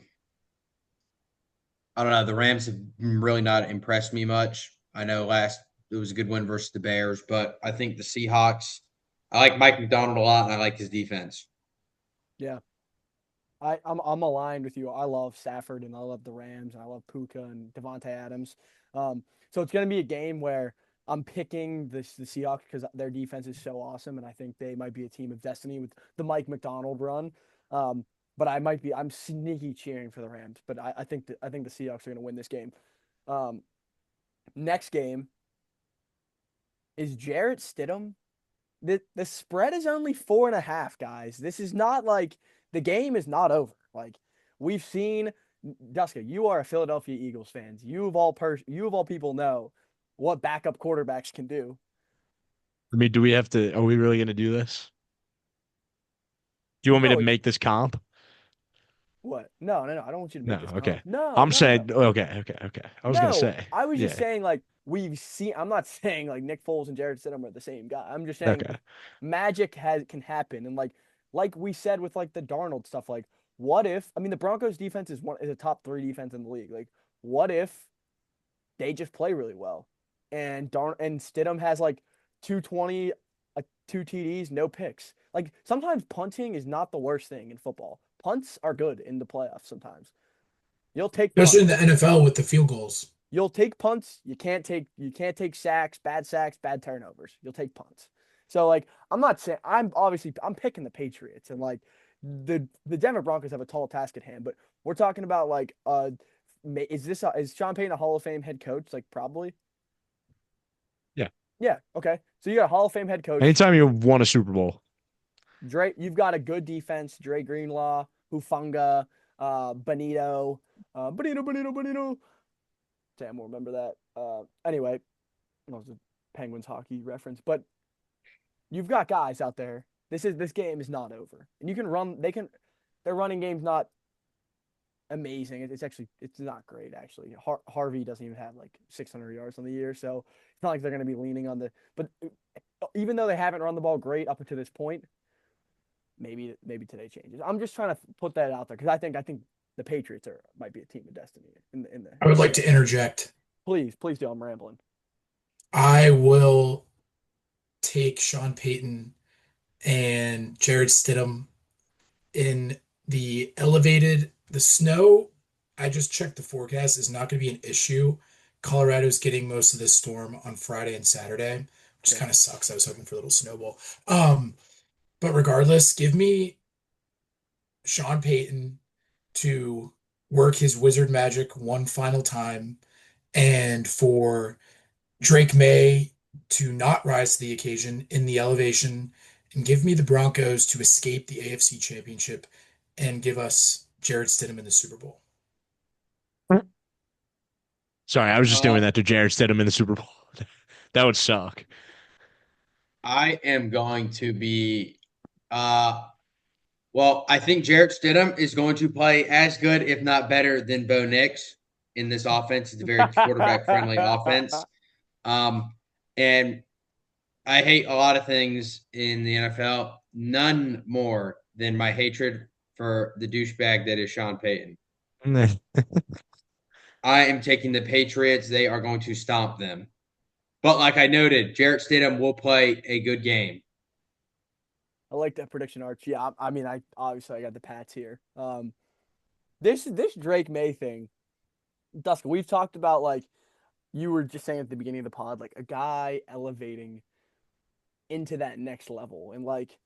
don't know. The Rams have really not impressed me much. I know it was a good win versus the Bears, but I think the Seahawks. I like Mike McDonald a lot, and I like his defense. Yeah. I'm aligned with you. I love Stafford and I love the Rams and I love Puka and Devontae Adams. So it's going to be a game where I'm picking the Seahawks because their defense is so awesome, and I think they might be a team of destiny with the Mike McDonald run. But I'm sneaky cheering for the Rams, but I think the Seahawks are going to win this game. Um, Next game is Jarrett Stidham. The spread is only 4.5, guys. This is not like the game is not over. Like we've seen, Duska, you are a Philadelphia Eagles fan. You of all people know what backup quarterbacks can do. I mean, do we have to? Are we really going to do this? Do you want me to No, make this comp? what? No, no, no. I don't want you to No. make this Okay. comp. No, I'm no, no. saying. Okay. Okay. Okay. I was going to No, say. I was just Yeah. saying like we've seen. I'm not saying like Nick Foles and Jared Stidham are the same guy. I'm just saying Okay. magic can happen, and like we said with like the Darnold stuff. Like, what if? I mean, the Broncos defense is a top 3 defense in the league. Like, what if they just play really well, and Stidham has like 220, 2 TDs, no picks. Like sometimes punting is not the worst thing in football. Punts are good in the playoffs sometimes. You'll take Especially in punts. the NFL with the field goals. You'll take punts. You can't take sacks, bad turnovers. You'll take punts. So like I'm not saying I'm picking the Patriots and like the Denver Broncos have a tall task at hand, but we're talking about like is Sean Payton a Hall of Fame head coach? Like probably. Yeah. Yeah. Okay. So you got a Hall of Fame head coach. Anytime you won a Super Bowl. Dre, you've got a good defense. Dre Greenlaw, Hufanga, Bonito. Sam will remember that. Anyway, that was a Penguins hockey reference, but you've got guys out there. This game is not over, and you can run. Their running game's not amazing. It's not great actually. Harvey doesn't even have like 600 yards on the year, so it's not like they're going to be leaning on the. But even though they haven't run the ball great up to this point, maybe today changes. I'm just trying to put that out there because I think the Patriots might be a team of destiny in the. I would like to interject. Please do. I'm rambling. I will take Sean Payton and Jared Stidham in the snow. I just checked the forecast is not going to be an issue. Colorado's getting most of this storm on Friday and Saturday, which kind of sucks. I was hoping for a little snowball. But regardless, give me Sean Payton to work his wizard magic one final time and for Drake May to not rise to the occasion in the elevation and give me the Broncos to escape the AFC Championship and give us Jared Stidham in the Super Bowl. Sorry, I was just doing that to Jarrett Stidham in the Super Bowl. That would suck. I am going to be well, I think Jarrett Stidham is going to play as good, if not better, than Bo Nix in this offense. It's a very quarterback-friendly offense. And I hate a lot of things in the NFL, none more than my hatred for the douchebag that is Sean Payton. I am taking the Patriots. They are going to stomp them. But like I noted, Jarrett Stidham will play a good game. I like that prediction, Arch. Yeah, I mean, I got the Pats here. This Drake May thing, Duska, we've talked about like you were just saying at the beginning of the pod, like a guy elevating into that next level, and like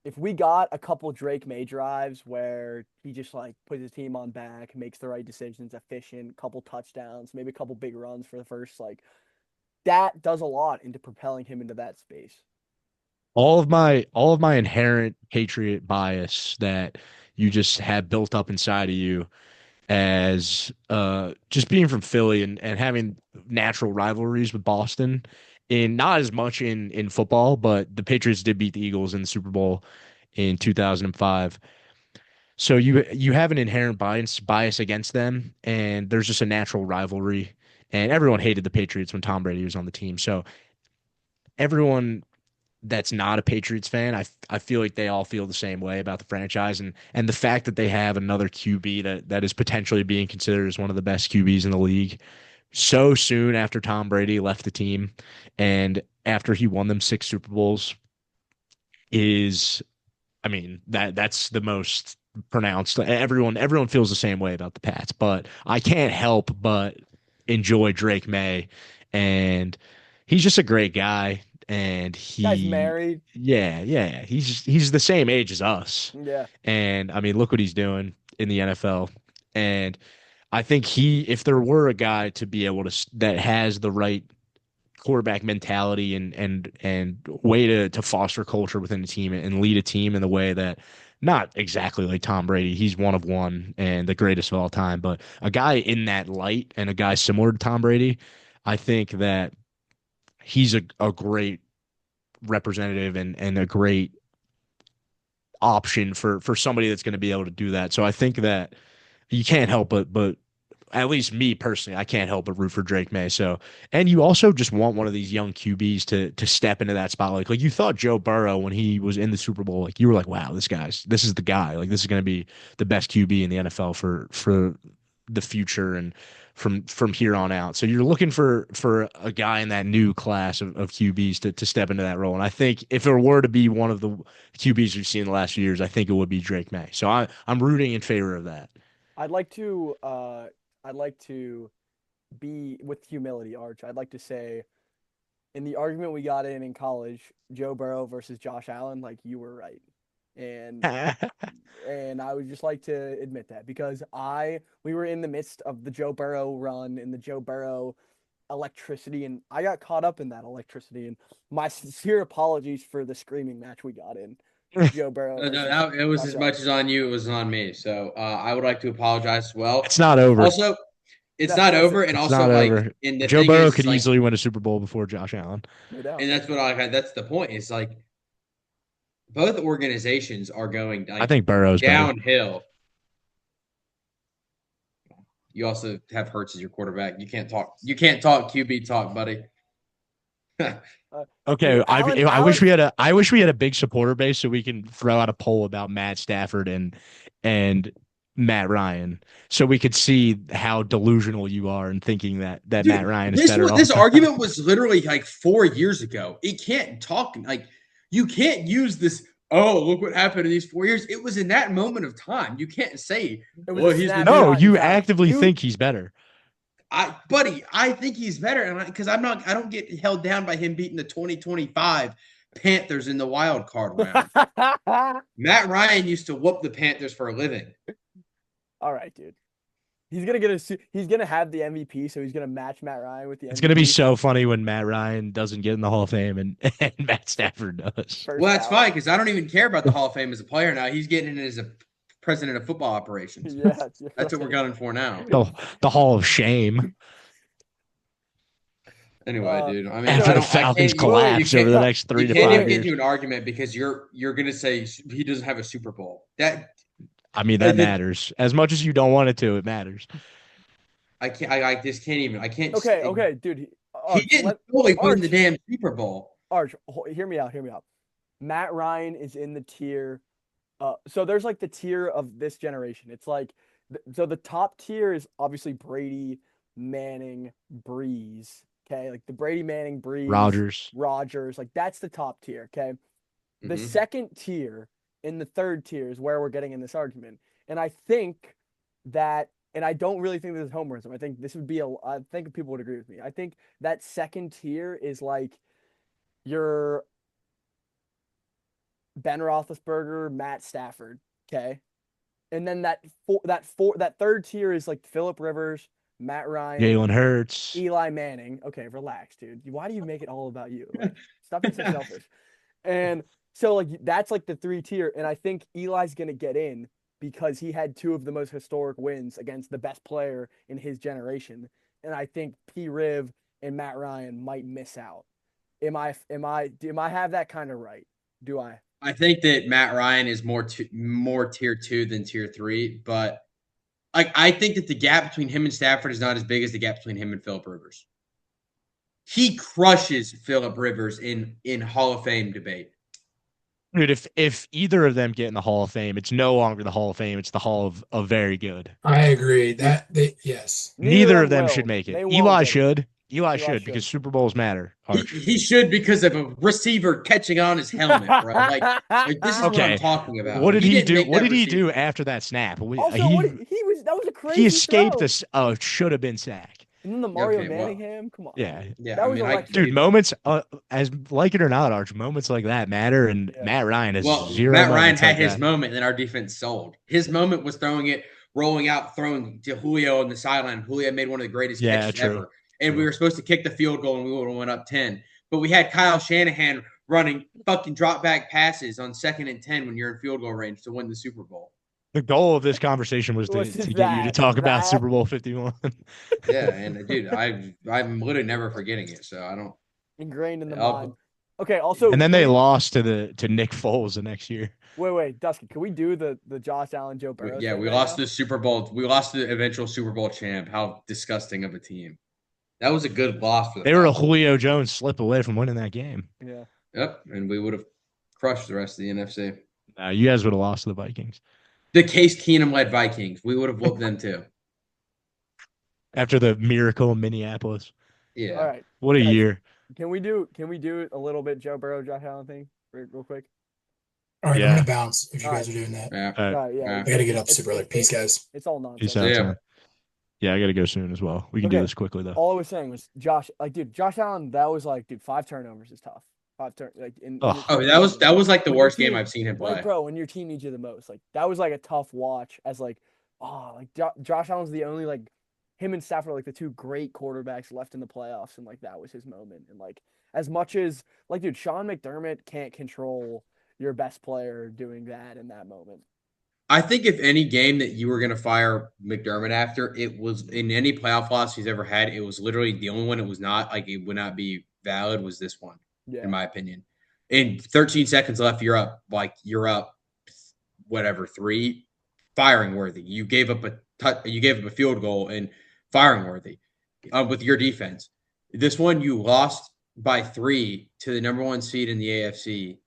if we got a couple Drake May drives where he just like puts his team on back, makes the right decisions, efficient, couple touchdowns, maybe a couple big runs for the first, like that does a lot into propelling him into that space. All of my inherent Patriot bias that you just have built up inside of you as just being from Philly and having natural rivalries with Boston, in not as much in football, but the Patriots did beat the Eagles in the Super Bowl in 2005. So you have an inherent bias against them, and there's just a natural rivalry. And everyone hated the Patriots when Tom Brady was on the team. So everyone that's not a Patriots fan, I feel like they all feel the same way about the franchise, and the fact that they have another QB that is potentially being considered as one of the best QBs in the league so soon after Tom Brady left the team and after he won them 6 Super Bowls is, I mean, that's the most pronounced. Everyone feels the same way about the Pats, but I can't help but enjoy Drake May and he's just a great guy, and Guy's married. yeah, he's the same age as us, Yeah. and I mean, look what he's doing in the NFL, and I think if there were a guy to be able to that has the right quarterback mentality and way to foster culture within the team and lead a team in the way that not exactly like Tom Brady. He's one of one and the greatest of all time, but a guy in that light and a guy similar to Tom Brady, I think that he's a great representative and a great option for somebody that's going to be able to do that. So I think that you can't help but at least me personally, I can't help but root for Drake May. So, and you also just want one of these young QBs to step into that spotlight. Like you thought Joe Burrow when he was in the Super Bowl, like you were like, wow, this is the guy. Like this is going to be the best QB in the NFL for the future and from here on out. So you're looking for a guy in that new class of QBs to step into that role. And I think if it were to be one of the QBs we've seen in the last few years, I think it would be Drake May. So I'm rooting in favor of that. I'd like to be with humility, Arch. I'd like to say in the argument we got in college, Joe Burrow versus Josh Allen, like you were right. And and I would just like to admit that because we were in the midst of the Joe Burrow run and the Joe Burrow electricity, and I got caught up in that electricity. And my sincere apologies for the screaming match we got in. Joe Burrow. No, it was as much as on you, it was on me. So I would like to apologize as well. It's not over. Also, it's not over, and it's also like over. in the Joe Burrow could easily win a Super Bowl before Josh Allen. No doubt. And that's what that's the point. It's like both organizations are going. Like, I think Burrow's downhill. You also have Hurts as your quarterback. You can't talk QB talk, buddy. Okay, dude, I wish we had a big supporter base so we can throw out a poll about Matt Stafford and Matt Ryan, so we could see how delusional you are in thinking that Dude, Matt Ryan is better. This argument was literally like 4 years ago. It can't talk like you can't use this. Oh, look what happened in these 4 years. It was in that moment of time. You can't say, well, you actively think he's better. Buddy, I think he's better, and because I don't get held down by him beating the 2025 Panthers in the wild card round. Matt Ryan used to whoop the Panthers for a living. All right, dude. He's gonna have the MVP, so he's gonna match Matt Ryan with the MVP. It's gonna be so funny when Matt Ryan doesn't get in the Hall of Fame and Matt Stafford does. Well, that's fine because I don't even care about the Hall of Fame as a player now. He's getting in as a president of football operations. Yeah, that's what we're gunning for now. The Hall of Shame. Anyway, dude. I mean, after the Falcons collapse over the next 3 to 5 years. You can't even get into an argument because you're gonna say he doesn't have a Super Bowl. That matters as much as you don't want it to. It matters. I just can't even. I can't. Okay, dude. He didn't fully win the damn Super Bowl. Arch, hear me out. Matt Ryan is in the tier. So there's like the tier of this generation. It's like, so the top tier is obviously Brady, Manning, Breeze. Okay, like the Brady, Manning, Breeze, Rodgers. Like that's the top tier. Okay, the second tier and the third tier is where we're getting in this argument. And I think that, and I don't really think this is homerism. I think this would be I think people would agree with me. I think that second tier is like your Ben Roethlisberger, Matt Stafford, okay? And then that third tier is like Phillip Rivers, Matt Ryan, Jalen Hurts, Eli Manning. Okay, relax, dude. Why do you make it all about you? Like, stop being so selfish. And so like that's like the 3 tier, and I think Eli's gonna get in because he had 2 of the most historic wins against the best player in his generation, and I think P. Riv and Matt Ryan might miss out. Am I have that kind of right? Do I? I think that Matt Ryan is more tier 2 than tier 3, but I think that the gap between him and Stafford is not as big as the gap between him and Phillip Rivers. He crushes Phillip Rivers in Hall of Fame debate. Dude, if either of them get in the Hall of Fame, it's no longer the Hall of Fame. It's the Hall of very good. I agree. Yes. Neither of them should make it. Eli should. Eli should because Super Bowls matter. He should because of a receiver catching on his helmet, bro. Like this is what I'm talking about. What did he do? What did he do after that snap? That was a crazy. He escaped throw. should have been sack. And then the Mario Okay, well, Manningham, come on, Yeah. dude. yeah, That I was mean, I electric. Dude, moments, as like it or not, Arch, moments like that matter, and Yeah. Matt Ryan has well, zero Matt Ryan moments had like his that. moment, and then our defense sold. His moment was rolling out, throwing to Julio on the sideline. Julio made one of the greatest Yeah, catches true. ever, and we True. were supposed to kick the field goal, and we would have went up 10. But we had Kyle Shanahan running fucking drop back passes on 2nd and 10 when you're in field goal range to win the Super Bowl. The goal of this conversation was Was to get you to that talk about Super Bowl 51. Yeah, and dude, I'm literally never forgetting it. So I don't. ingrained in the I'll, mind? Okay, also, And then can they we, lost to Nick Foles the next year. wait, Dustin, can we do the Josh Allen, Joe Burrow yeah, thing we right lost now? the Super Bowl. We lost the eventual Super Bowl champ. How disgusting of a team. That was a good loss for the They were a Falcons. Julio Jones slip away from winning that game. Yeah. Yep, and we would have crushed the rest of the NFC. You guys would have lost to the Vikings. The Case Keenum led Vikings. We would have whooped them too. After the miracle in Minneapolis. Yeah. All right. What a Guys, year. Can we do a little bit Joe Burrow, Josh Allen thing real quick? All right, Yeah. I'm gonna bounce if you All guys are doing that. Yeah. All right. All right, yeah. I gotta get up It's- super early. Peace, guys. It's all Peace nonsense. out, Yeah. Tom. Yeah, I got to go soon as well. We can do Okay. this quickly, though. All I was saying was Josh Allen, that was like, dude, 5 turnovers is tough. 5 turn like in Oh. Oh, that was like the when your worst game team- I've seen him play. Like, bro, when your team needs you the most, like that was like a tough watch. As like, Josh Allen's the only like him and Stafford are like the 2 great quarterbacks left in the playoffs, and like that was his moment. And like as much as like, dude, Sean McDermott can't control your best player doing that in that moment. I think if any game that you were going to fire McDermott after, it was in any playoff loss he's ever had. It was literally the only one it was not like it would not be valid was this one, Yeah. in my opinion. In 13 seconds left, you're up whatever 3, firing worthy. You gave up a field goal and firing worthy with your defense. This one you lost by 3 to the number 1 seed in the AFC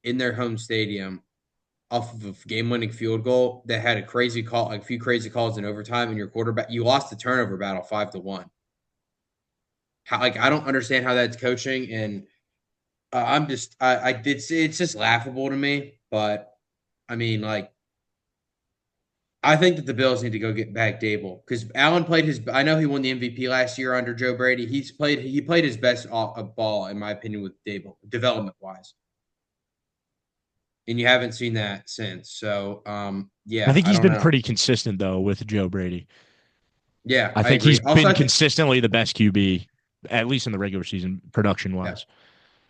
in their home stadium off of a game-winning field goal that had a few crazy calls in overtime, and your quarterback, you lost the turnover battle 5-1. I don't understand how that's coaching, and it's just laughable to me. But I mean, like, I think that the Bills need to go get back Dable because Allen I know he won the MVP last year under Joe Brady. He played his best ball, in my opinion, with Dable, development-wise. And you haven't seen that since. So, yeah. I think he's don't been know. pretty consistent, though, with Joe Brady. Yeah, I think agree. he's Also, been consistently the best QB, at least in the regular season, production-wise.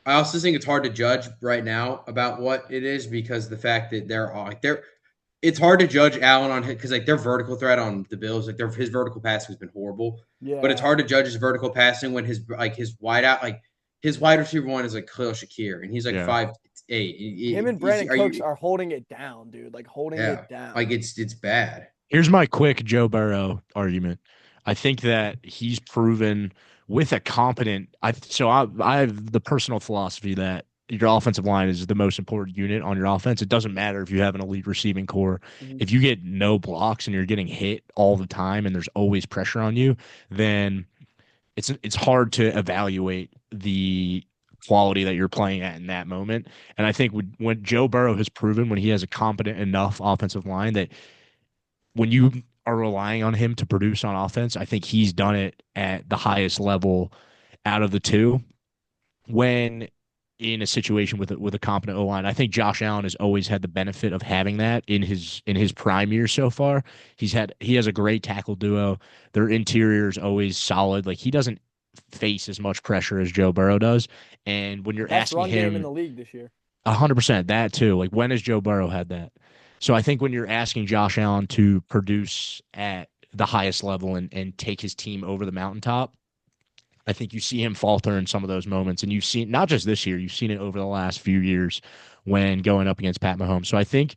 I also think it's hard to judge right now about what it is because the fact that it's hard to judge Allen on because like their vertical threat on the Bills, like his vertical passing has been horrible. Yeah. But it's hard to judge his vertical passing when his wide receiver one is like Khalil Shakir, and he's like 5'8". Him and Brandon Cooks are holding it down, dude. Like holding it down. Like it's bad. Here's my quick Joe Burrow argument. I think that he's proven with a competent. I have the personal philosophy that your offensive line is the most important unit on your offense. It doesn't matter if you have an elite receiving core. Mhm. If you get no blocks and you're getting hit all the time and there's always pressure on you, then it's hard to evaluate the quality that you're playing at in that moment. And I think when Joe Burrow has proven when he has a competent enough offensive line that when you are relying on him to produce on offense, I think he's done it at the highest level out of the 2. When in a situation with a competent O-line, I think Josh Allen has always had the benefit of having that in his prime years so far. He has a great tackle duo. Their interior is always solid. Like he doesn't face as much pressure as Joe Burrow does. And when you're Best asking run game in him, the league this year. 100% that too. Like when has Joe Burrow had that? So I think when you're asking Josh Allen to produce at the highest level and take his team over the mountaintop, I think you see him falter in some of those moments. And you've seen, not just this year, you've seen it over the last few years when going up against Pat Mahomes. So I think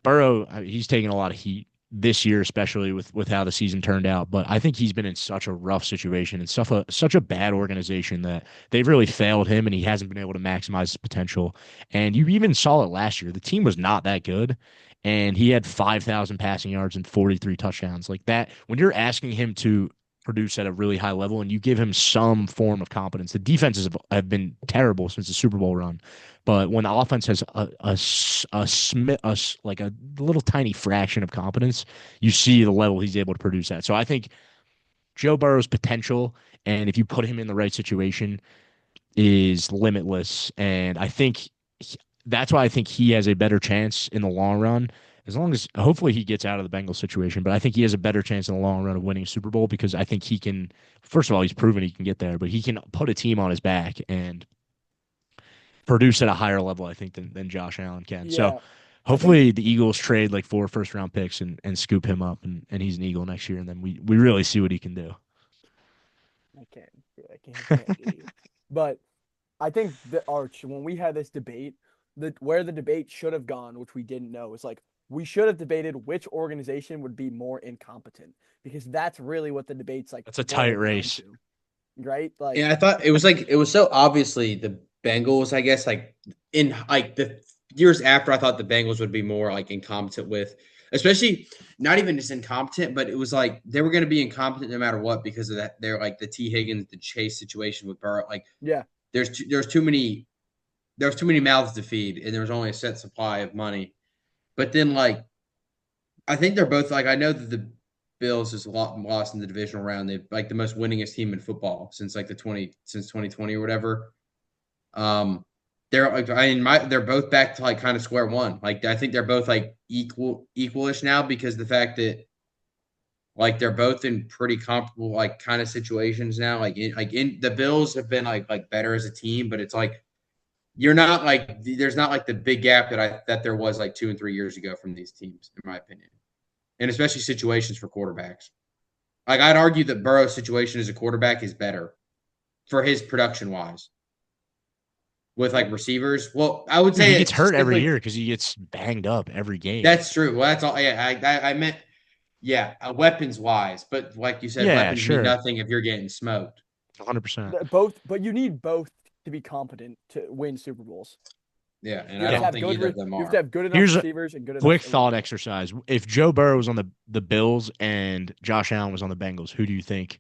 Burrow, he's taking a lot of heat this year, especially with how the season turned out. But I think he's been in such a rough situation and such a bad organization that they've really failed him and he hasn't been able to maximize his potential. And you even saw it last year. The team was not that good. And he had 5,000 passing yards and 43 touchdowns. Like that, when you're asking him to produce at a really high level and you give him some form of competence, the defenses have been terrible since the Super Bowl run. But when the offense has like a little tiny fraction of competence, you see the level he's able to produce at. So I think Joe Burrow's potential, and if you put him in the right situation, is limitless. And I think that's why I think he has a better chance in the long run. As long as hopefully he gets out of the Bengals situation, but I think he has a better chance in the long run of winning a Super Bowl because I think he can. First of all, he's proven he can get there, but he can put a team on his back and produce at a higher level, I think, than Josh Allen can. So Yeah. hopefully the Eagles trade like 4 first-round picks and scoop him up, and he's an Eagle next year, and then we really see what he can do. I can't. Yeah, I can't do you. But I think the Arch, when we had this debate, where the debate should have gone, which we didn't know, is like we should have debated which organization would be more incompetent because that's really what the debate's like. That's a tight race, right? Like, and I thought it was so obviously the Bengals. I guess like in like the years after, I thought the Bengals would be more like incompetent with, especially not even just incompetent, but it was like they were going to be incompetent no matter what because of that. They're like the T Higgins, the Chase situation with Burrow. Like, yeah, there's too many mouths to feed, and there's only a set supply of money. But then, like, I think they're both like I know that the Bills is a lot lost in the divisional round. They've like the most winningest team in football since like since 2020 or whatever. They're like they're both back to like kind of square one. Like I think they're both like equalish now because the fact that like they're both in pretty comparable like kind of situations now. Like in the Bills have been like better as a team, but it's like you're not like there's not like the big gap that there was like 2 and 3 years ago from these teams, in my opinion, and especially situations for quarterbacks. Like I'd argue that Burrow's situation as a quarterback is better for his production wise with like receivers. Well, I would say he gets hurt every year because he gets banged up every game. That's true. Well, that's all. Yeah, I meant weapons wise, but like you said, weapons mean nothing if you're getting smoked. 100%. Both, but you need both to be competent to win Super Bowls. Yeah, and I don't think either of them are. You have to have good enough receivers and good enough. Quick thought exercise: if Joe Burrow was on the Bills and Josh Allen was on the Bengals, who do you think?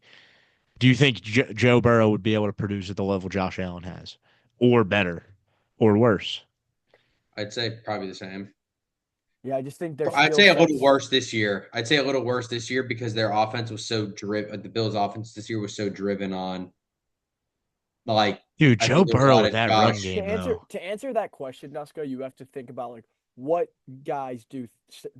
Do you think Joe Burrow would be able to produce at the level Josh Allen has, or better, or worse? I'd say probably the same. Yeah, I just think they're. I'd say a little worse this year. I'd say a little worse this year because their offense was so driven. The Bills' offense this year was so driven on. Like, dude, Joe Burrow with that run game. To answer that question, Nusko, you have to think about like what guys do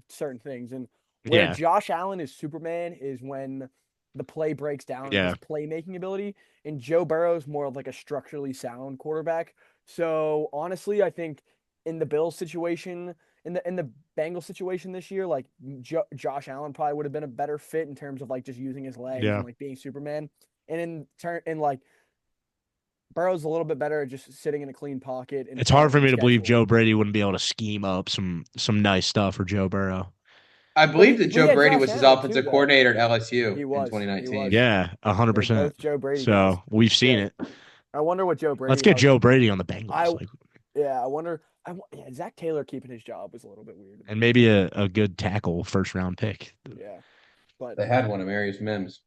certain things, and where Josh Allen is Superman is when the play breaks down, his playmaking ability, and Joe Burrow is more of like a structurally sound quarterback. So honestly, I think in the Bills situation, in the Bengals situation this year, like Josh Allen probably would have been a better fit in terms of like just using his legs and like being Superman, and like. Burrow's a little bit better at just sitting in a clean pocket. And it's hard for me to believe Joe Brady wouldn't be able to scheme up some nice stuff for Joe Burrow. I believe that Joe Brady was his offensive coordinator at LSU in 2019. Yeah, 100%. Joe Brady. So we've seen it. I wonder what Joe Brady. Let's get Joe Brady on the Bengals. I wonder. Zach Taylor keeping his job was a little bit weird. And maybe a good tackle first-round pick. Yeah, but they had one of Marius Mims.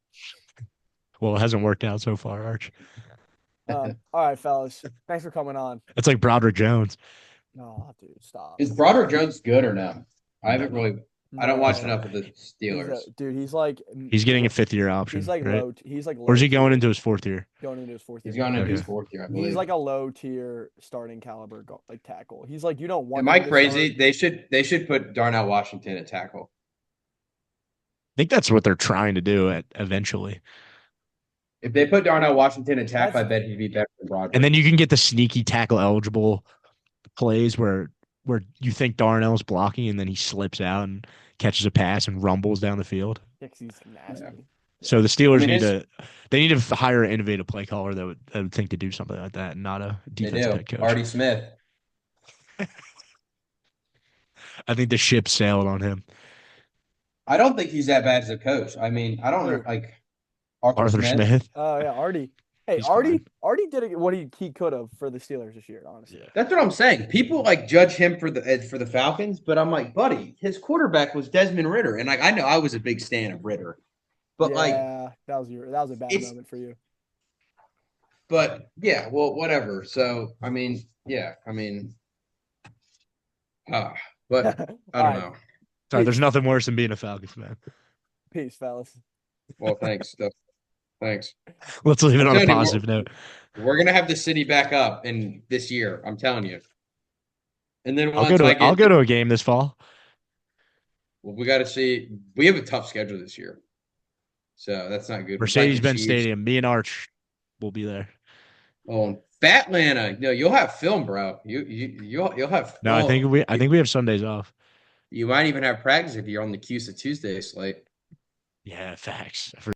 Well, it hasn't worked out so far, Arch. All right, fellas. Thanks for coming on. It's like Broderick Jones. No, dude, stop. Is Broderick Jones good or no? I haven't really. I don't watch enough of the Steelers. He's getting a 5th-year option. He's like right? low. He's like. Or is he going into his 4th year? Going into his 4th year. He's going into his 4th year. I believe. He's like a low tier starting caliber like tackle. He's like you don't want. Am I crazy? They should put Darnell Washington at tackle. I think that's what they're trying to do eventually. If they put Darnell Washington at tackle, I bet he'd be better than Broderick. And then you can get the sneaky tackle eligible plays where you think Darnell's blocking and then he slips out and catches a pass and rumbles down the field. Yeah, he's nasty. Yeah. So the Steelers need to hire an innovative play caller that would think to do something like that, and not a defensive head coach. Artie Smith. I think the ship sailed on him. I don't think he's that bad as a coach. I mean, I don't like Arthur Smith. Oh yeah, Artie. Hey, He's Artie fine. did what he could have for the Steelers this year, honestly. Yeah. That's what I'm saying. People like judge him for the Falcons, but I'm like, buddy, his quarterback was Desmond Ridder, and like I know I was a big stan of Ridder, but that was a bad moment for you. But yeah, well, whatever. So I mean, but I don't know. Sorry, there's nothing worse than being a Falcons fan. Peace, fellas. Well, thanks. Thanks. Let's leave it I'm on a telling you, positive note. we're gonna have the city back up in this year. I'm telling you. And then I'll go once I to I'll get, go to a game this fall. well, we got to see. We have a tough schedule this year, so that's not good. We're fighting the Mercedes-Benz Chiefs. Stadium. Me and Arch will be there. Oh, Fatlanta. No, you'll have film, bro. You'll have No, film. I think we have Sundays off. You might even have practice if you're on the CUSA Tuesday slate. Yeah, facts.